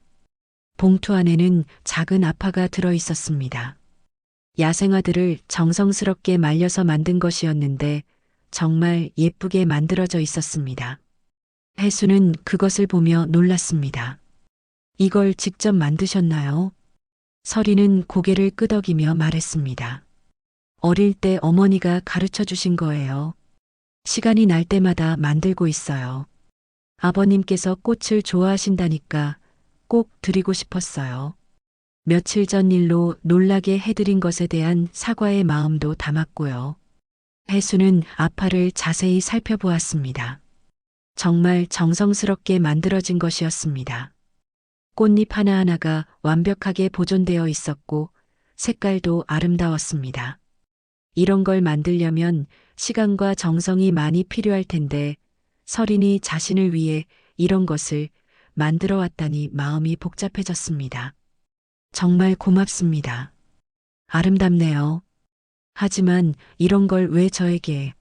봉투 안에는 작은 아파가 들어 있었습니다. 야생화들을 정성스럽게 말려서 만든 것이었는데 정말 예쁘게 만들어져 있었습니다. 혜수는 그것을 보며 놀랐습니다. 이걸 직접 만드셨나요? 서리는 고개를 끄덕이며 말했습니다. 어릴 때 어머니가 가르쳐 주신 거예요. 시간이 날 때마다 만들고 있어요. 아버님께서 꽃을 좋아하신다니까 꼭 드리고 싶었어요. 며칠 전 일로 놀라게 해드린 것에 대한 사과의 마음도 담았고요. 혜수는 아파를 자세히 살펴보았습니다. 정말 정성스럽게 만들어진 것이었습니다. 꽃잎 하나하나가 완벽하게 보존되어 있었고 색깔도 아름다웠습니다. 이런 걸 만들려면 시간과 정성이 많이 필요할 텐데 서린이 자신을 위해 이런 것을 만들어 왔다니 마음이 복잡해졌습니다. 정말 고맙습니다. 아름답네요. 하지만 이런 걸 왜 저에게?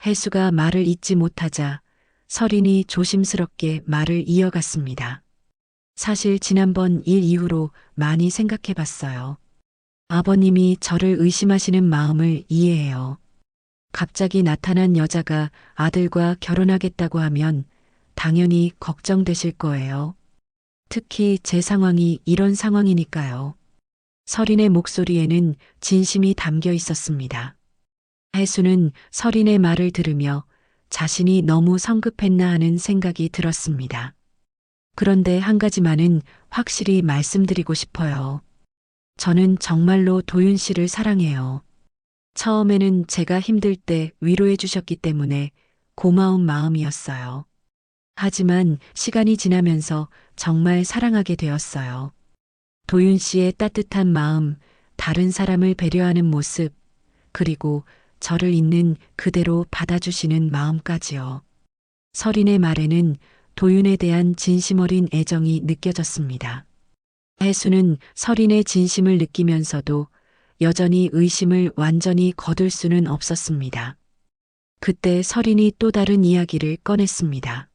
혜수가 말을 잇지 못하자 서린이 조심스럽게 말을 이어갔습니다. 사실 지난번 일 이후로 많이 생각해 봤어요. 아버님이 저를 의심하시는 마음을 이해해요. 갑자기 나타난 여자가 아들과 결혼하겠다고 하면 당연히 걱정되실 거예요. 특히 제 상황이 이런 상황이니까요. 서린의 목소리에는 진심이 담겨 있었습니다. 혜수는 서린의 말을 들으며 자신이 너무 성급했나 하는 생각이 들었습니다. 그런데 한 가지만은 확실히 말씀드리고 싶어요. 저는 정말로 도윤 씨를 사랑해요. 처음에는 제가 힘들 때 위로해 주셨기 때문에 고마운 마음이었어요. 하지만 시간이 지나면서 정말 사랑하게 되었어요. 도윤 씨의 따뜻한 마음, 다른 사람을 배려하는 모습, 그리고 저를 있는 그대로 받아주시는 마음까지요. 서린의 말에는 도윤에 대한 진심 어린 애정이 느껴졌습니다. 혜수는 서린의 진심을 느끼면서도 여전히 의심을 완전히 거둘 수는 없었습니다. 그때 서린이 또 다른 이야기를 꺼냈습니다.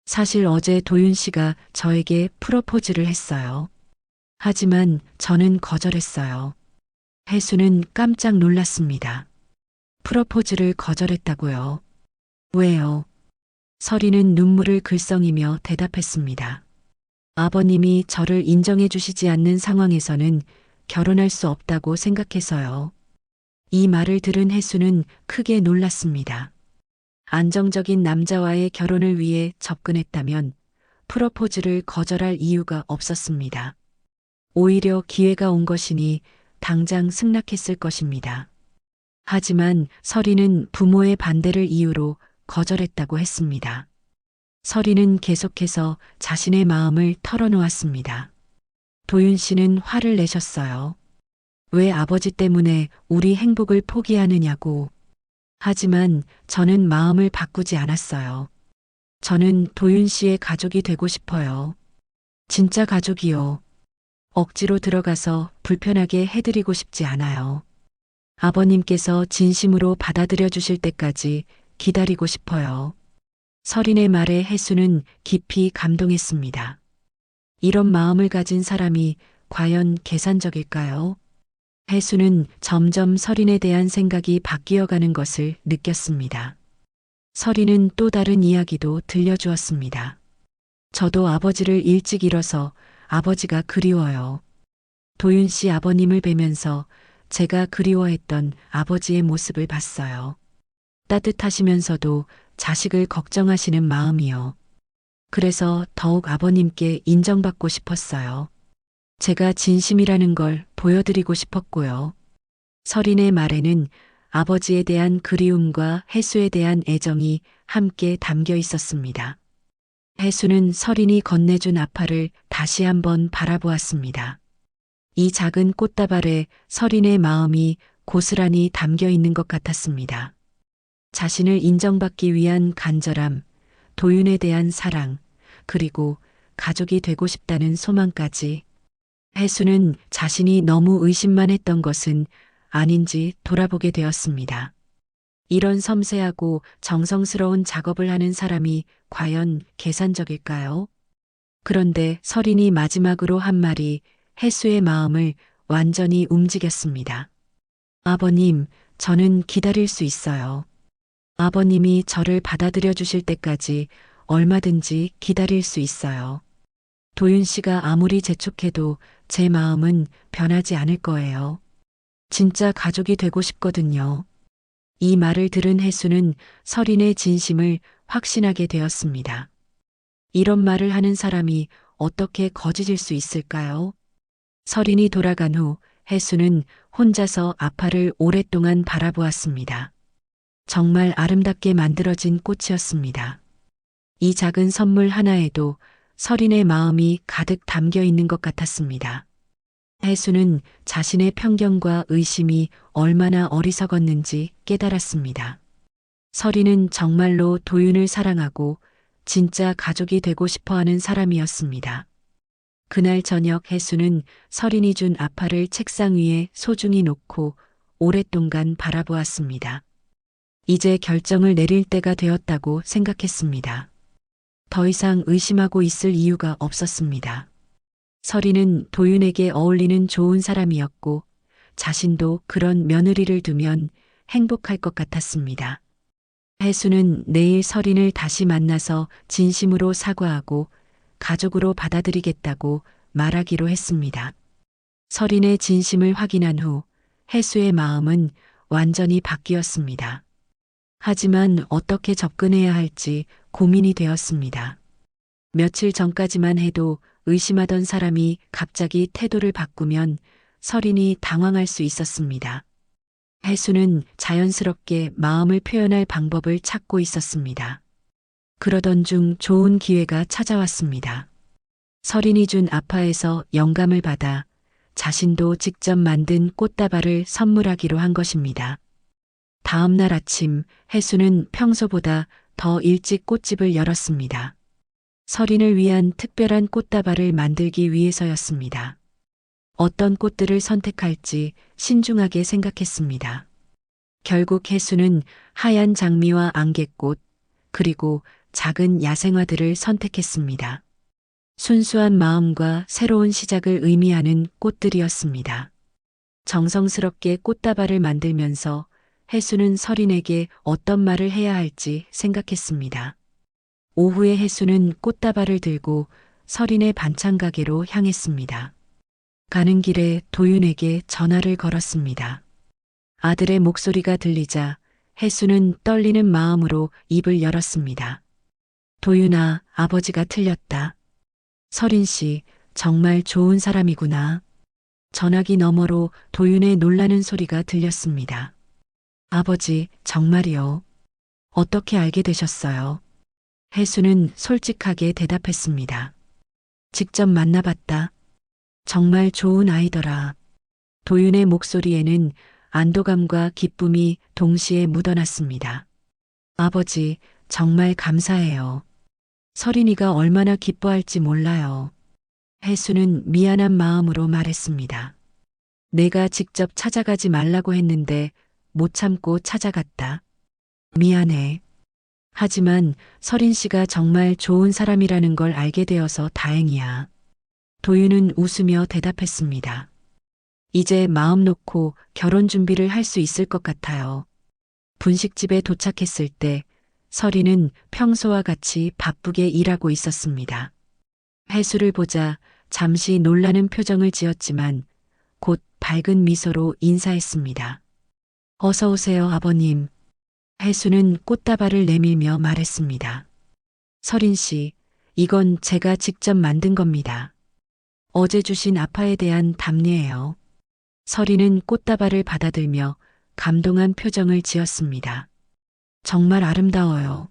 사실 어제 도윤 씨가 저에게 프로포즈를 했어요. 하지만 저는 거절했어요. 혜수는 깜짝 놀랐습니다. 프로포즈를 거절했다고요? 왜요? 서리는 눈물을 글썽이며 대답했습니다. 아버님이 저를 인정해 주시지 않는 상황에서는 결혼할 수 없다고 생각해서요. 이 말을 들은 혜수는 크게 놀랐습니다. 안정적인 남자와의 결혼을 위해 접근했다면 프로포즈를 거절할 이유가 없었습니다. 오히려 기회가 온 것이니 당장 승낙했을 것입니다. 하지만 서리는 부모의 반대를 이유로 거절했다고 했습니다. 서리는 계속해서 자신의 마음을 털어놓았습니다. 도윤 씨는 화를 내셨어요. 왜 아버지 때문에 우리 행복을 포기하느냐고. 하지만 저는 마음을 바꾸지 않았어요. 저는 도윤 씨의 가족이 되고 싶어요. 진짜 가족이요. 억지로 들어가서 불편하게 해드리고 싶지 않아요. 아버님께서 진심으로 받아들여 주실 때까지 기다리고 싶어요. 서린의 말에 혜수는 깊이 감동했습니다. 이런 마음을 가진 사람이 과연 계산적일까요? 혜수는 점점 서린에 대한 생각이 바뀌어가는 것을 느꼈습니다. 서린은 또 다른 이야기도 들려주었습니다. 저도 아버지를 일찍 잃어서 아버지가 그리워요. 도윤 씨 아버님을 뵈면서 제가 그리워했던 아버지의 모습을 봤어요. 따뜻하시면서도 자식을 걱정하시는 마음이요. 그래서 더욱 아버님께 인정받고 싶었어요. 제가 진심이라는 걸 보여드리고 싶었고요. 서린의 말에는 아버지에 대한 그리움과 혜수에 대한 애정이 함께 담겨 있었습니다. 혜수는 서린이 건네준 아파를 다시 한번 바라보았습니다. 이 작은 꽃다발에 서린의 마음이 고스란히 담겨 있는 것 같았습니다. 자신을 인정받기 위한 간절함, 도윤에 대한 사랑, 그리고 가족이 되고 싶다는 소망까지. 혜수는 자신이 너무 의심만 했던 것은 아닌지 돌아보게 되었습니다. 이런 섬세하고 정성스러운 작업을 하는 사람이 과연 계산적일까요? 그런데 서린이 마지막으로 한 말이 혜수의 마음을 완전히 움직였습니다. 아버님, 저는 기다릴 수 있어요. 아버님이 저를 받아들여 주실 때까지 얼마든지 기다릴 수 있어요. 도윤 씨가 아무리 재촉해도 제 마음은 변하지 않을 거예요. 진짜 가족이 되고 싶거든요. 이 말을 들은 혜수는 서린의 진심을 확신하게 되었습니다. 이런 말을 하는 사람이 어떻게 거짓일 수 있을까요? 서린이 돌아간 후 혜수는 혼자서 아파를 오랫동안 바라보았습니다. 정말 아름답게 만들어진 꽃이었습니다. 이 작은 선물 하나에도 서린의 마음이 가득 담겨 있는 것 같았습니다. 혜수는 자신의 편견과 의심이 얼마나 어리석었는지 깨달았습니다. 서린은 정말로 도윤을 사랑하고 진짜 가족이 되고 싶어 하는 사람이었습니다. 그날 저녁 혜수는 서린이 준 아파를 책상 위에 소중히 놓고 오랫동안 바라보았습니다. 이제 결정을 내릴 때가 되었다고 생각했습니다. 더 이상 의심하고 있을 이유가 없었습니다. 서린은 도윤에게 어울리는 좋은 사람이었고 자신도 그런 며느리를 두면 행복할 것 같았습니다. 혜수는 내일 서린을 다시 만나서 진심으로 사과하고 가족으로 받아들이겠다고 말하기로 했습니다. 서린의 진심을 확인한 후 혜수의 마음은 완전히 바뀌었습니다. 하지만 어떻게 접근해야 할지 고민이 되었습니다. 며칠 전까지만 해도 의심하던 사람이 갑자기 태도를 바꾸면 서린이 당황할 수 있었습니다. 혜수는 자연스럽게 마음을 표현할 방법을 찾고 있었습니다. 그러던 중 좋은 기회가 찾아왔습니다. 서린이 준 아파에서 영감을 받아 자신도 직접 만든 꽃다발을 선물하기로 한 것입니다. 다음 날 아침 혜수는 평소보다 더 일찍 꽃집을 열었습니다. 서린을 위한 특별한 꽃다발을 만들기 위해서였습니다. 어떤 꽃들을 선택할지 신중하게 생각했습니다. 결국 혜수는 하얀 장미와 안개꽃, 그리고 작은 야생화들을 선택했습니다. 순수한 마음과 새로운 시작을 의미하는 꽃들이었습니다. 정성스럽게 꽃다발을 만들면서 혜수는 설인에게 어떤 말을 해야 할지 생각했습니다. 오후에 혜수는 꽃다발을 들고 설인의 반찬 가게로 향했습니다. 가는 길에 도윤에게 전화를 걸었습니다. 아들의 목소리가 들리자 혜수는 떨리는 마음으로 입을 열었습니다. 도윤아, 아버지가 틀렸다. 설인 씨, 정말 좋은 사람이구나. 전화기 너머로 도윤의 놀라는 소리가 들렸습니다. 아버지, 정말이요. 어떻게 알게 되셨어요? 혜수는 솔직하게 대답했습니다. 직접 만나봤다. 정말 좋은 아이더라. 도윤의 목소리에는 안도감과 기쁨이 동시에 묻어났습니다. 아버지, 정말 감사해요. 설인이가 얼마나 기뻐할지 몰라요. 혜수는 미안한 마음으로 말했습니다. 내가 직접 찾아가지 말라고 했는데 못 참고 찾아갔다. 미안해. 하지만 설인 씨가 정말 좋은 사람이라는 걸 알게 되어서 다행이야. 도윤은 웃으며 대답했습니다. 이제 마음 놓고 결혼 준비를 할 수 있을 것 같아요. 분식집에 도착했을 때 설이는 평소와 같이 바쁘게 일하고 있었습니다. 혜수를 보자 잠시 놀라는 표정을 지었지만 곧 밝은 미소로 인사했습니다. 어서 오세요, 아버님. 혜수는 꽃다발을 내밀며 말했습니다. 설인 씨, 이건 제가 직접 만든 겁니다. 어제 주신 아파에 대한 답례예요. 설이는 꽃다발을 받아들며 감동한 표정을 지었습니다. 정말 아름다워요.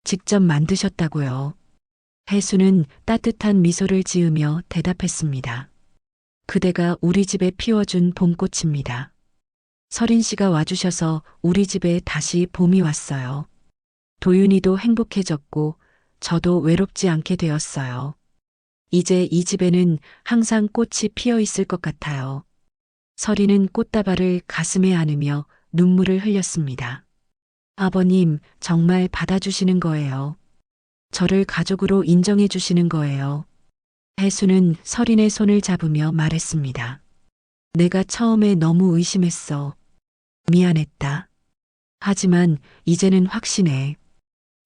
직접 만드셨다고요. 혜수는 따뜻한 미소를 지으며 대답했습니다. 그대가 우리 집에 피워준 봄꽃입니다. 설인 씨가 와주셔서 우리 집에 다시 봄이 왔어요. 도윤이도 행복해졌고 저도 외롭지 않게 되었어요. 이제 이 집에는 항상 꽃이 피어 있을 것 같아요. 설이는 꽃다발을 가슴에 안으며 눈물을 흘렸습니다. 아버님, 정말 받아주시는 거예요. 저를 가족으로 인정해 주시는 거예요. 혜수는 설인의 손을 잡으며 말했습니다. 내가 처음에 너무 의심했어. 미안했다. 하지만 이제는 확신해.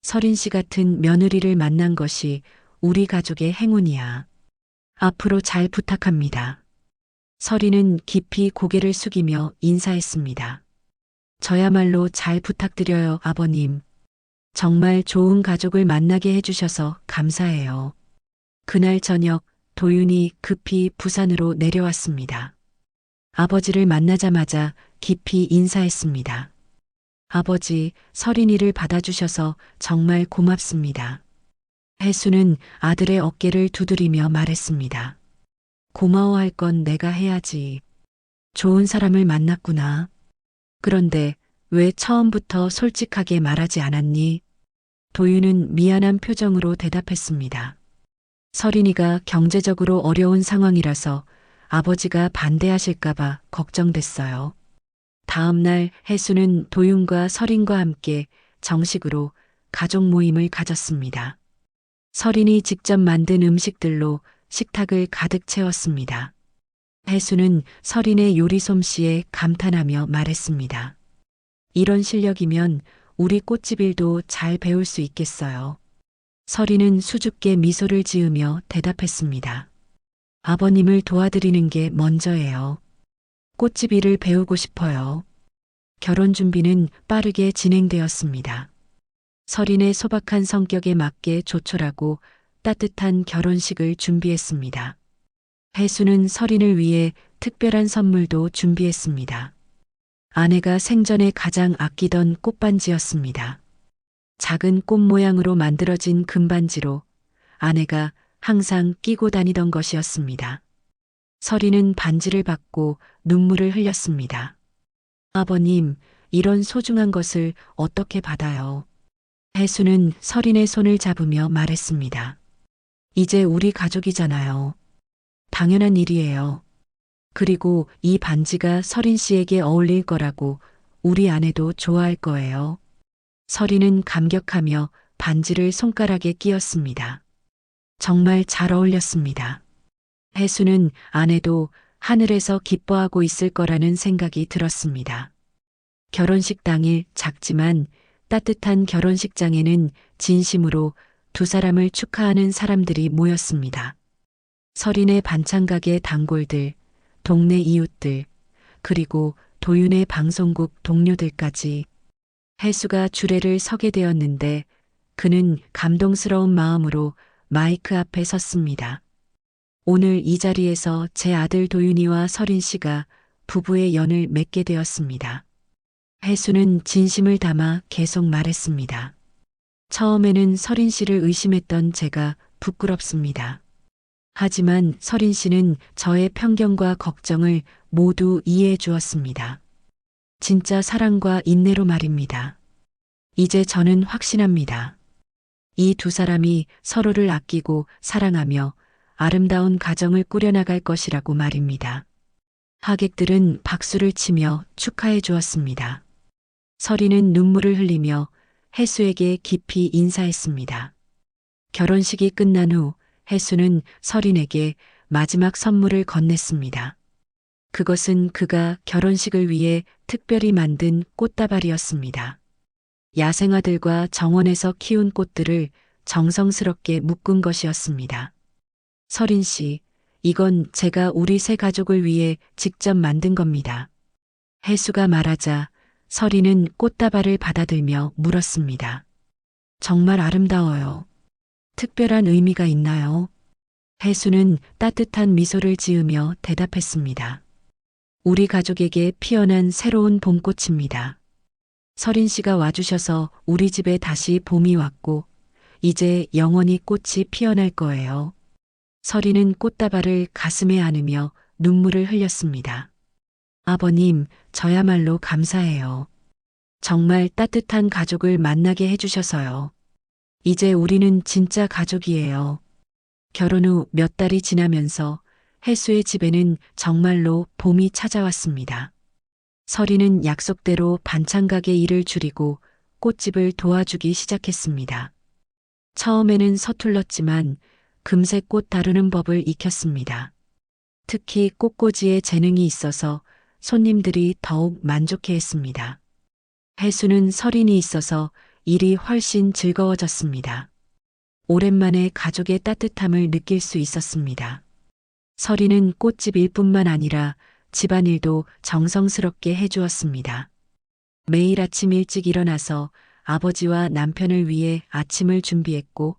설인 씨 같은 며느리를 만난 것이 우리 가족의 행운이야. 앞으로 잘 부탁합니다. 설이는 깊이 고개를 숙이며 인사했습니다. 저야말로 잘 부탁드려요, 아버님. 정말 좋은 가족을 만나게 해주셔서 감사해요. 그날 저녁 도윤이 급히 부산으로 내려왔습니다. 아버지를 만나자마자 깊이 인사했습니다. 아버지, 설인이를 받아주셔서 정말 고맙습니다. 혜수는 아들의 어깨를 두드리며 말했습니다. 고마워할 건 내가 해야지. 좋은 사람을 만났구나. 그런데 왜 처음부터 솔직하게 말하지 않았니? 도윤은 미안한 표정으로 대답했습니다. 설인이가 경제적으로 어려운 상황이라서 아버지가 반대하실까봐 걱정됐어요. 다음 날 혜수는 도윤과 설인과 함께 정식으로 가족 모임을 가졌습니다. 설인이 직접 만든 음식들로 식탁을 가득 채웠습니다. 혜수는 설인의 요리 솜씨에 감탄하며 말했습니다. 이런 실력이면 우리 꽃집 일도 잘 배울 수 있겠어요. 설인은 수줍게 미소를 지으며 대답했습니다. 아버님을 도와드리는 게 먼저예요. 꽃집 일을 배우고 싶어요. 결혼 준비는 빠르게 진행되었습니다. 설인의 소박한 성격에 맞게 조촐하고 따뜻한 결혼식을 준비했습니다. 혜수는 설인을 위해 특별한 선물도 준비했습니다. 아내가 생전에 가장 아끼던 꽃반지였습니다. 작은 꽃 모양으로 만들어진 금반지로 아내가 항상 끼고 다니던 것이었습니다. 설인은 반지를 받고 눈물을 흘렸습니다. 아버님, 이런 소중한 것을 어떻게 받아요? 혜수는 설인의 손을 잡으며 말했습니다. 이제 우리 가족이잖아요. 당연한 일이에요. 그리고 이 반지가 설인 씨에게 어울릴 거라고 우리 아내도 좋아할 거예요. 설인은 감격하며 반지를 손가락에 끼웠습니다. 정말 잘 어울렸습니다. 혜수는 아내도 하늘에서 기뻐하고 있을 거라는 생각이 들었습니다. 결혼식 당일 작지만 따뜻한 결혼식장에는 진심으로 두 사람을 축하하는 사람들이 모였습니다. 설인의 반찬가게 단골들, 동네 이웃들, 그리고 도윤의 방송국 동료들까지 혜수가 주례를 서게 되었는데 그는 감동스러운 마음으로 마이크 앞에 섰습니다. 오늘 이 자리에서 제 아들 도윤이와 설인 씨가 부부의 연을 맺게 되었습니다. 혜수는 진심을 담아 계속 말했습니다. 처음에는 설인 씨를 의심했던 제가 부끄럽습니다. 하지만 설인 씨는 저의 편견과 걱정을 모두 이해해 주었습니다. 진짜 사랑과 인내로 말입니다. 이제 저는 확신합니다. 이 두 사람이 서로를 아끼고 사랑하며 아름다운 가정을 꾸려나갈 것이라고 말입니다. 하객들은 박수를 치며 축하해 주었습니다. 설이는 눈물을 흘리며 혜수에게 깊이 인사했습니다. 결혼식이 끝난 후 혜수는 설인에게 마지막 선물을 건넸습니다. 그것은 그가 결혼식을 위해 특별히 만든 꽃다발이었습니다. 야생화들과 정원에서 키운 꽃들을 정성스럽게 묶은 것이었습니다. 설인 씨, 이건 제가 우리 세 가족을 위해 직접 만든 겁니다. 혜수가 말하자 설이는 꽃다발을 받아들며 물었습니다. 정말 아름다워요. 특별한 의미가 있나요? 혜수는 따뜻한 미소를 지으며 대답했습니다. 우리 가족에게 피어난 새로운 봄꽃입니다. 설인 씨가 와주셔서 우리 집에 다시 봄이 왔고 이제 영원히 꽃이 피어날 거예요. 설이는 꽃다발을 가슴에 안으며 눈물을 흘렸습니다. 아버님, 저야말로 감사해요. 정말 따뜻한 가족을 만나게 해주셔서요. 이제 우리는 진짜 가족이에요. 결혼 후 몇 달이 지나면서 혜수의 집에는 정말로 봄이 찾아왔습니다. 설이는 약속대로 반찬가게 일을 줄이고 꽃집을 도와주기 시작했습니다. 처음에는 서툴렀지만 금세 꽃 다루는 법을 익혔습니다. 특히 꽃꽂이에 재능이 있어서 손님들이 더욱 만족해했습니다. 혜수는 설인이 있어서 일이 훨씬 즐거워졌습니다. 오랜만에 가족의 따뜻함을 느낄 수 있었습니다. 설이는 꽃집 일뿐만 아니라 집안일도 정성스럽게 해주었습니다. 매일 아침 일찍 일어나서 아버지와 남편을 위해 아침을 준비했고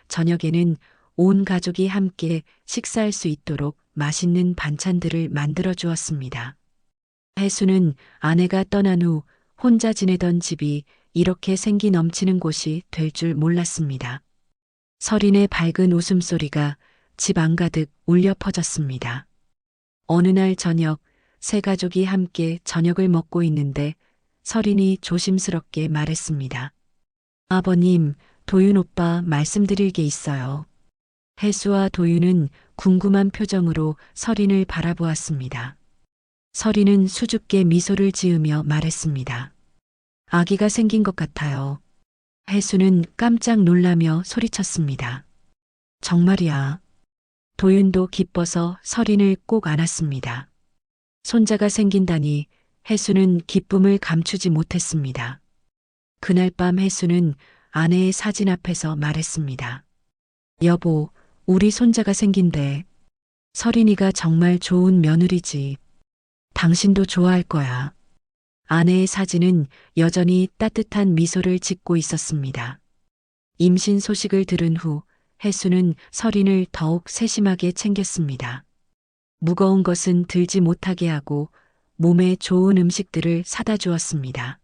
저녁에는 온 가족이 함께 식사할 수 있도록 맛있는 반찬들을 만들어 주었습니다. 혜수는 아내가 떠난 후 혼자 지내던 집이 이렇게 생기 넘치는 곳이 될 줄 몰랐습니다. 설인의 밝은 웃음소리가 집 안가득 울려 퍼졌습니다. 어느 날 저녁 세 가족이 함께 저녁을 먹고 있는데 설인이 조심스럽게 말했습니다. 아버님, 도윤 오빠 말씀드릴 게 있어요. 혜수와 도윤은 궁금한 표정으로 설인을 바라보았습니다. 설인은 수줍게 미소를 지으며 말했습니다. 아기가 생긴 것 같아요. 혜수는 깜짝 놀라며 소리쳤습니다. 정말이야. 도윤도 기뻐서 설인을 꼭 안았습니다. 손자가 생긴다니 혜수는 기쁨을 감추지 못했습니다. 그날 밤 혜수는 아내의 사진 앞에서 말했습니다. 여보, 우리 손자가 생긴대. 설인이가 정말 좋은 며느리지. 당신도 좋아할 거야. 아내의 사진은 여전히 따뜻한 미소를 짓고 있었습니다. 임신 소식을 들은 후 혜수는 설인을 더욱 세심하게 챙겼습니다. 무거운 것은 들지 못하게 하고 몸에 좋은 음식들을 사다 주었습니다.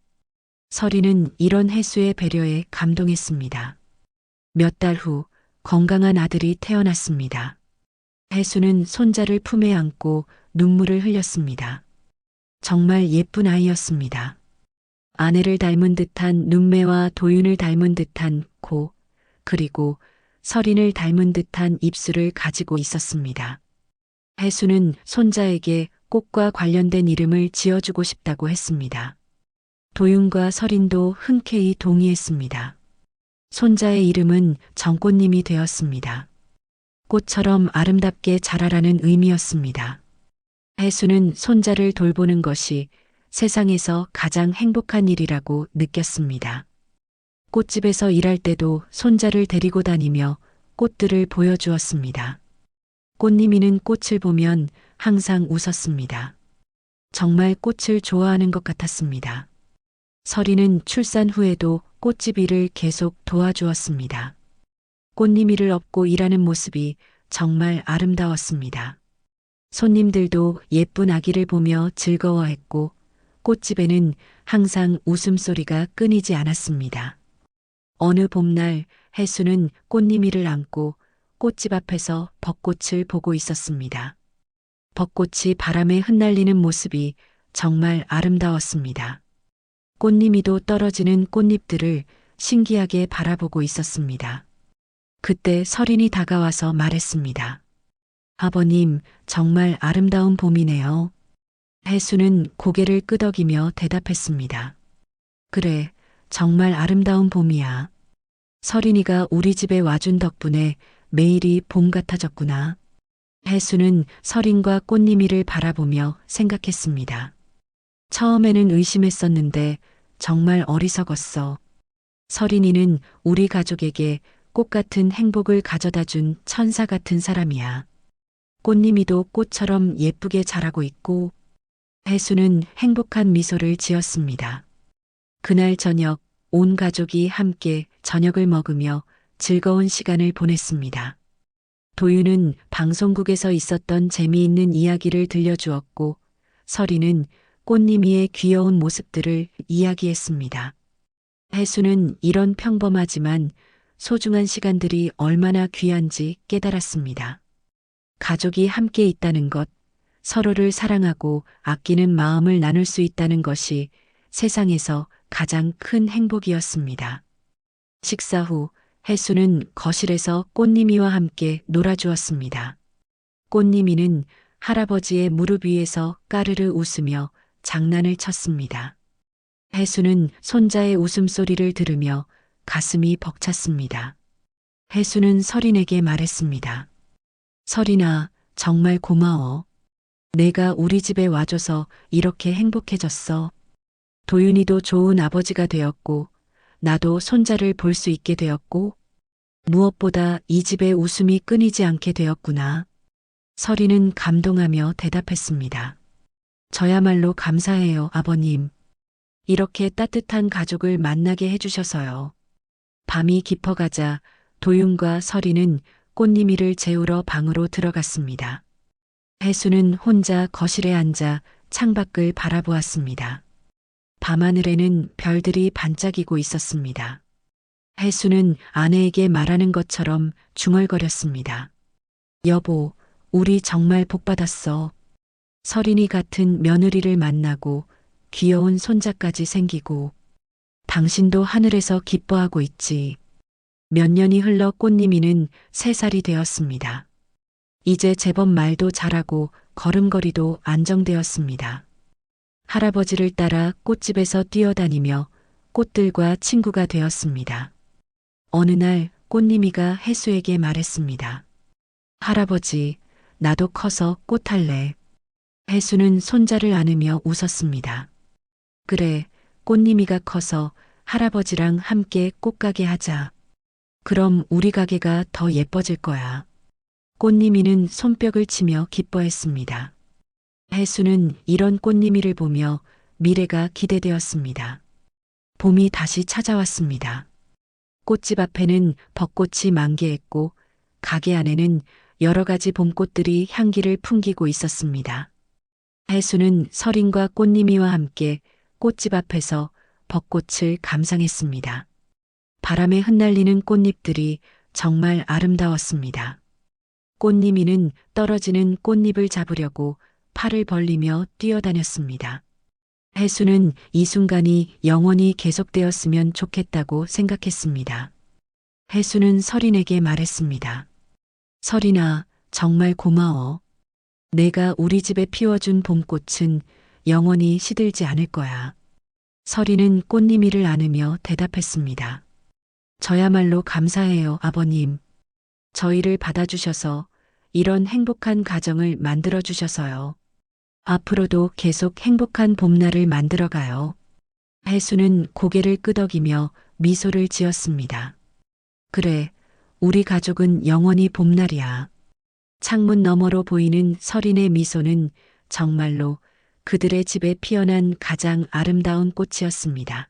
설인은 이런 혜수의 배려에 감동했습니다. 몇 달 후 건강한 아들이 태어났습니다. 혜수는 손자를 품에 안고 눈물을 흘렸습니다. 정말 예쁜 아이였습니다. 아내를 닮은 듯한 눈매와 도윤을 닮은 듯한 코, 그리고 설인을 닮은 듯한 입술을 가지고 있었습니다. 혜수는 손자에게 꽃과 관련된 이름을 지어주고 싶다고 했습니다. 도윤과 설인도 흔쾌히 동의했습니다. 손자의 이름은 정꽃님이 되었습니다. 꽃처럼 아름답게 자라라는 의미였습니다. 해수는 손자를 돌보는 것이 세상에서 가장 행복한 일이라고 느꼈습니다. 꽃집에서 일할 때도 손자를 데리고 다니며 꽃들을 보여주었습니다. 꽃님이는 꽃을 보면 항상 웃었습니다. 정말 꽃을 좋아하는 것 같았습니다. 설이는 출산 후에도 꽃집 일을 계속 도와주었습니다. 꽃님이를 업고 일하는 모습이 정말 아름다웠습니다. 손님들도 예쁜 아기를 보며 즐거워했고 꽃집에는 항상 웃음소리가 끊이지 않았습니다. 어느 봄날 해수는 꽃님이를 안고 꽃집 앞에서 벚꽃을 보고 있었습니다. 벚꽃이 바람에 흩날리는 모습이 정말 아름다웠습니다. 꽃님이도 떨어지는 꽃잎들을 신기하게 바라보고 있었습니다. 그때 설인이 다가와서 말했습니다. 아버님, 정말 아름다운 봄이네요. 해수는 고개를 끄덕이며 대답했습니다. 그래, 정말 아름다운 봄이야. 설인이가 우리 집에 와준 덕분에 매일이 봄 같아졌구나. 해수는 설인과 꽃님이를 바라보며 생각했습니다. 처음에는 의심했었는데 정말 어리석었어. 설인이는 우리 가족에게 꽃 같은 행복을 가져다 준 천사 같은 사람이야. 꽃님이도 꽃처럼 예쁘게 자라고 있고 해수는 행복한 미소를 지었습니다. 그날 저녁 온 가족이 함께 저녁을 먹으며 즐거운 시간을 보냈습니다. 도윤은 방송국에서 있었던 재미있는 이야기를 들려주었고 설이는 꽃님이의 귀여운 모습들을 이야기했습니다. 해수는 이런 평범하지만 소중한 시간들이 얼마나 귀한지 깨달았습니다. 가족이 함께 있다는 것, 서로를 사랑하고 아끼는 마음을 나눌 수 있다는 것이 세상에서 가장 큰 행복이었습니다. 식사 후 해수는 거실에서 꽃님이와 함께 놀아주었습니다. 꽃님이는 할아버지의 무릎 위에서 까르르 웃으며 장난을 쳤습니다. 해수는 손자의 웃음소리를 들으며 가슴이 벅찼습니다. 해수는 설인에게 말했습니다. 설인아, 정말 고마워. 내가 우리 집에 와줘서 이렇게 행복해졌어. 도윤이도 좋은 아버지가 되었고, 나도 손자를 볼 수 있게 되었고, 무엇보다 이 집에 웃음이 끊이지 않게 되었구나. 설이는 감동하며 대답했습니다. 저야말로 감사해요, 아버님. 이렇게 따뜻한 가족을 만나게 해주셔서요. 밤이 깊어가자 도윤과 설이는 꽃님이를 재우러 방으로 들어갔습니다. 해수는 혼자 거실에 앉아 창밖을 바라보았습니다. 밤하늘에는 별들이 반짝이고 있었습니다. 해수는 아내에게 말하는 것처럼 중얼거렸습니다. 여보, 우리 정말 복받았어. 설인이 같은 며느리를 만나고 귀여운 손자까지 생기고 당신도 하늘에서 기뻐하고 있지. 몇 년이 흘러 꽃님이는 3살이 되었습니다. 이제 제법 말도 잘하고 걸음걸이도 안정되었습니다. 할아버지를 따라 꽃집에서 뛰어다니며 꽃들과 친구가 되었습니다. 어느 날 꽃님이가 해수에게 말했습니다. 할아버지, 나도 커서 꽃 할래. 해수는 손자를 안으며 웃었습니다. 그래, 꽃님이가 커서 할아버지랑 함께 꽃가게 하자. 그럼 우리 가게가 더 예뻐질 거야. 꽃님이는 손뼉을 치며 기뻐했습니다. 해수는 이런 꽃님이를 보며 미래가 기대되었습니다. 봄이 다시 찾아왔습니다. 꽃집 앞에는 벚꽃이 만개했고 가게 안에는 여러 가지 봄꽃들이 향기를 풍기고 있었습니다. 해수는 설인과 꽃님이와 함께 꽃집 앞에서 벚꽃을 감상했습니다. 바람에 흩날리는 꽃잎들이 정말 아름다웠습니다. 꽃님이는 떨어지는 꽃잎을 잡으려고 팔을 벌리며 뛰어다녔습니다. 해수는 이 순간이 영원히 계속되었으면 좋겠다고 생각했습니다. 해수는 설인에게 말했습니다. 설인아, 정말 고마워. 내가 우리 집에 피워준 봄꽃은 영원히 시들지 않을 거야. 설인은 꽃님이를 안으며 대답했습니다. 저야말로 감사해요, 아버님. 저희를 받아주셔서 이런 행복한 가정을 만들어주셔서요. 앞으로도 계속 행복한 봄날을 만들어가요. 해수는 고개를 끄덕이며 미소를 지었습니다. 그래, 우리 가족은 영원히 봄날이야. 창문 너머로 보이는 설인의 미소는 정말로 그들의 집에 피어난 가장 아름다운 꽃이었습니다.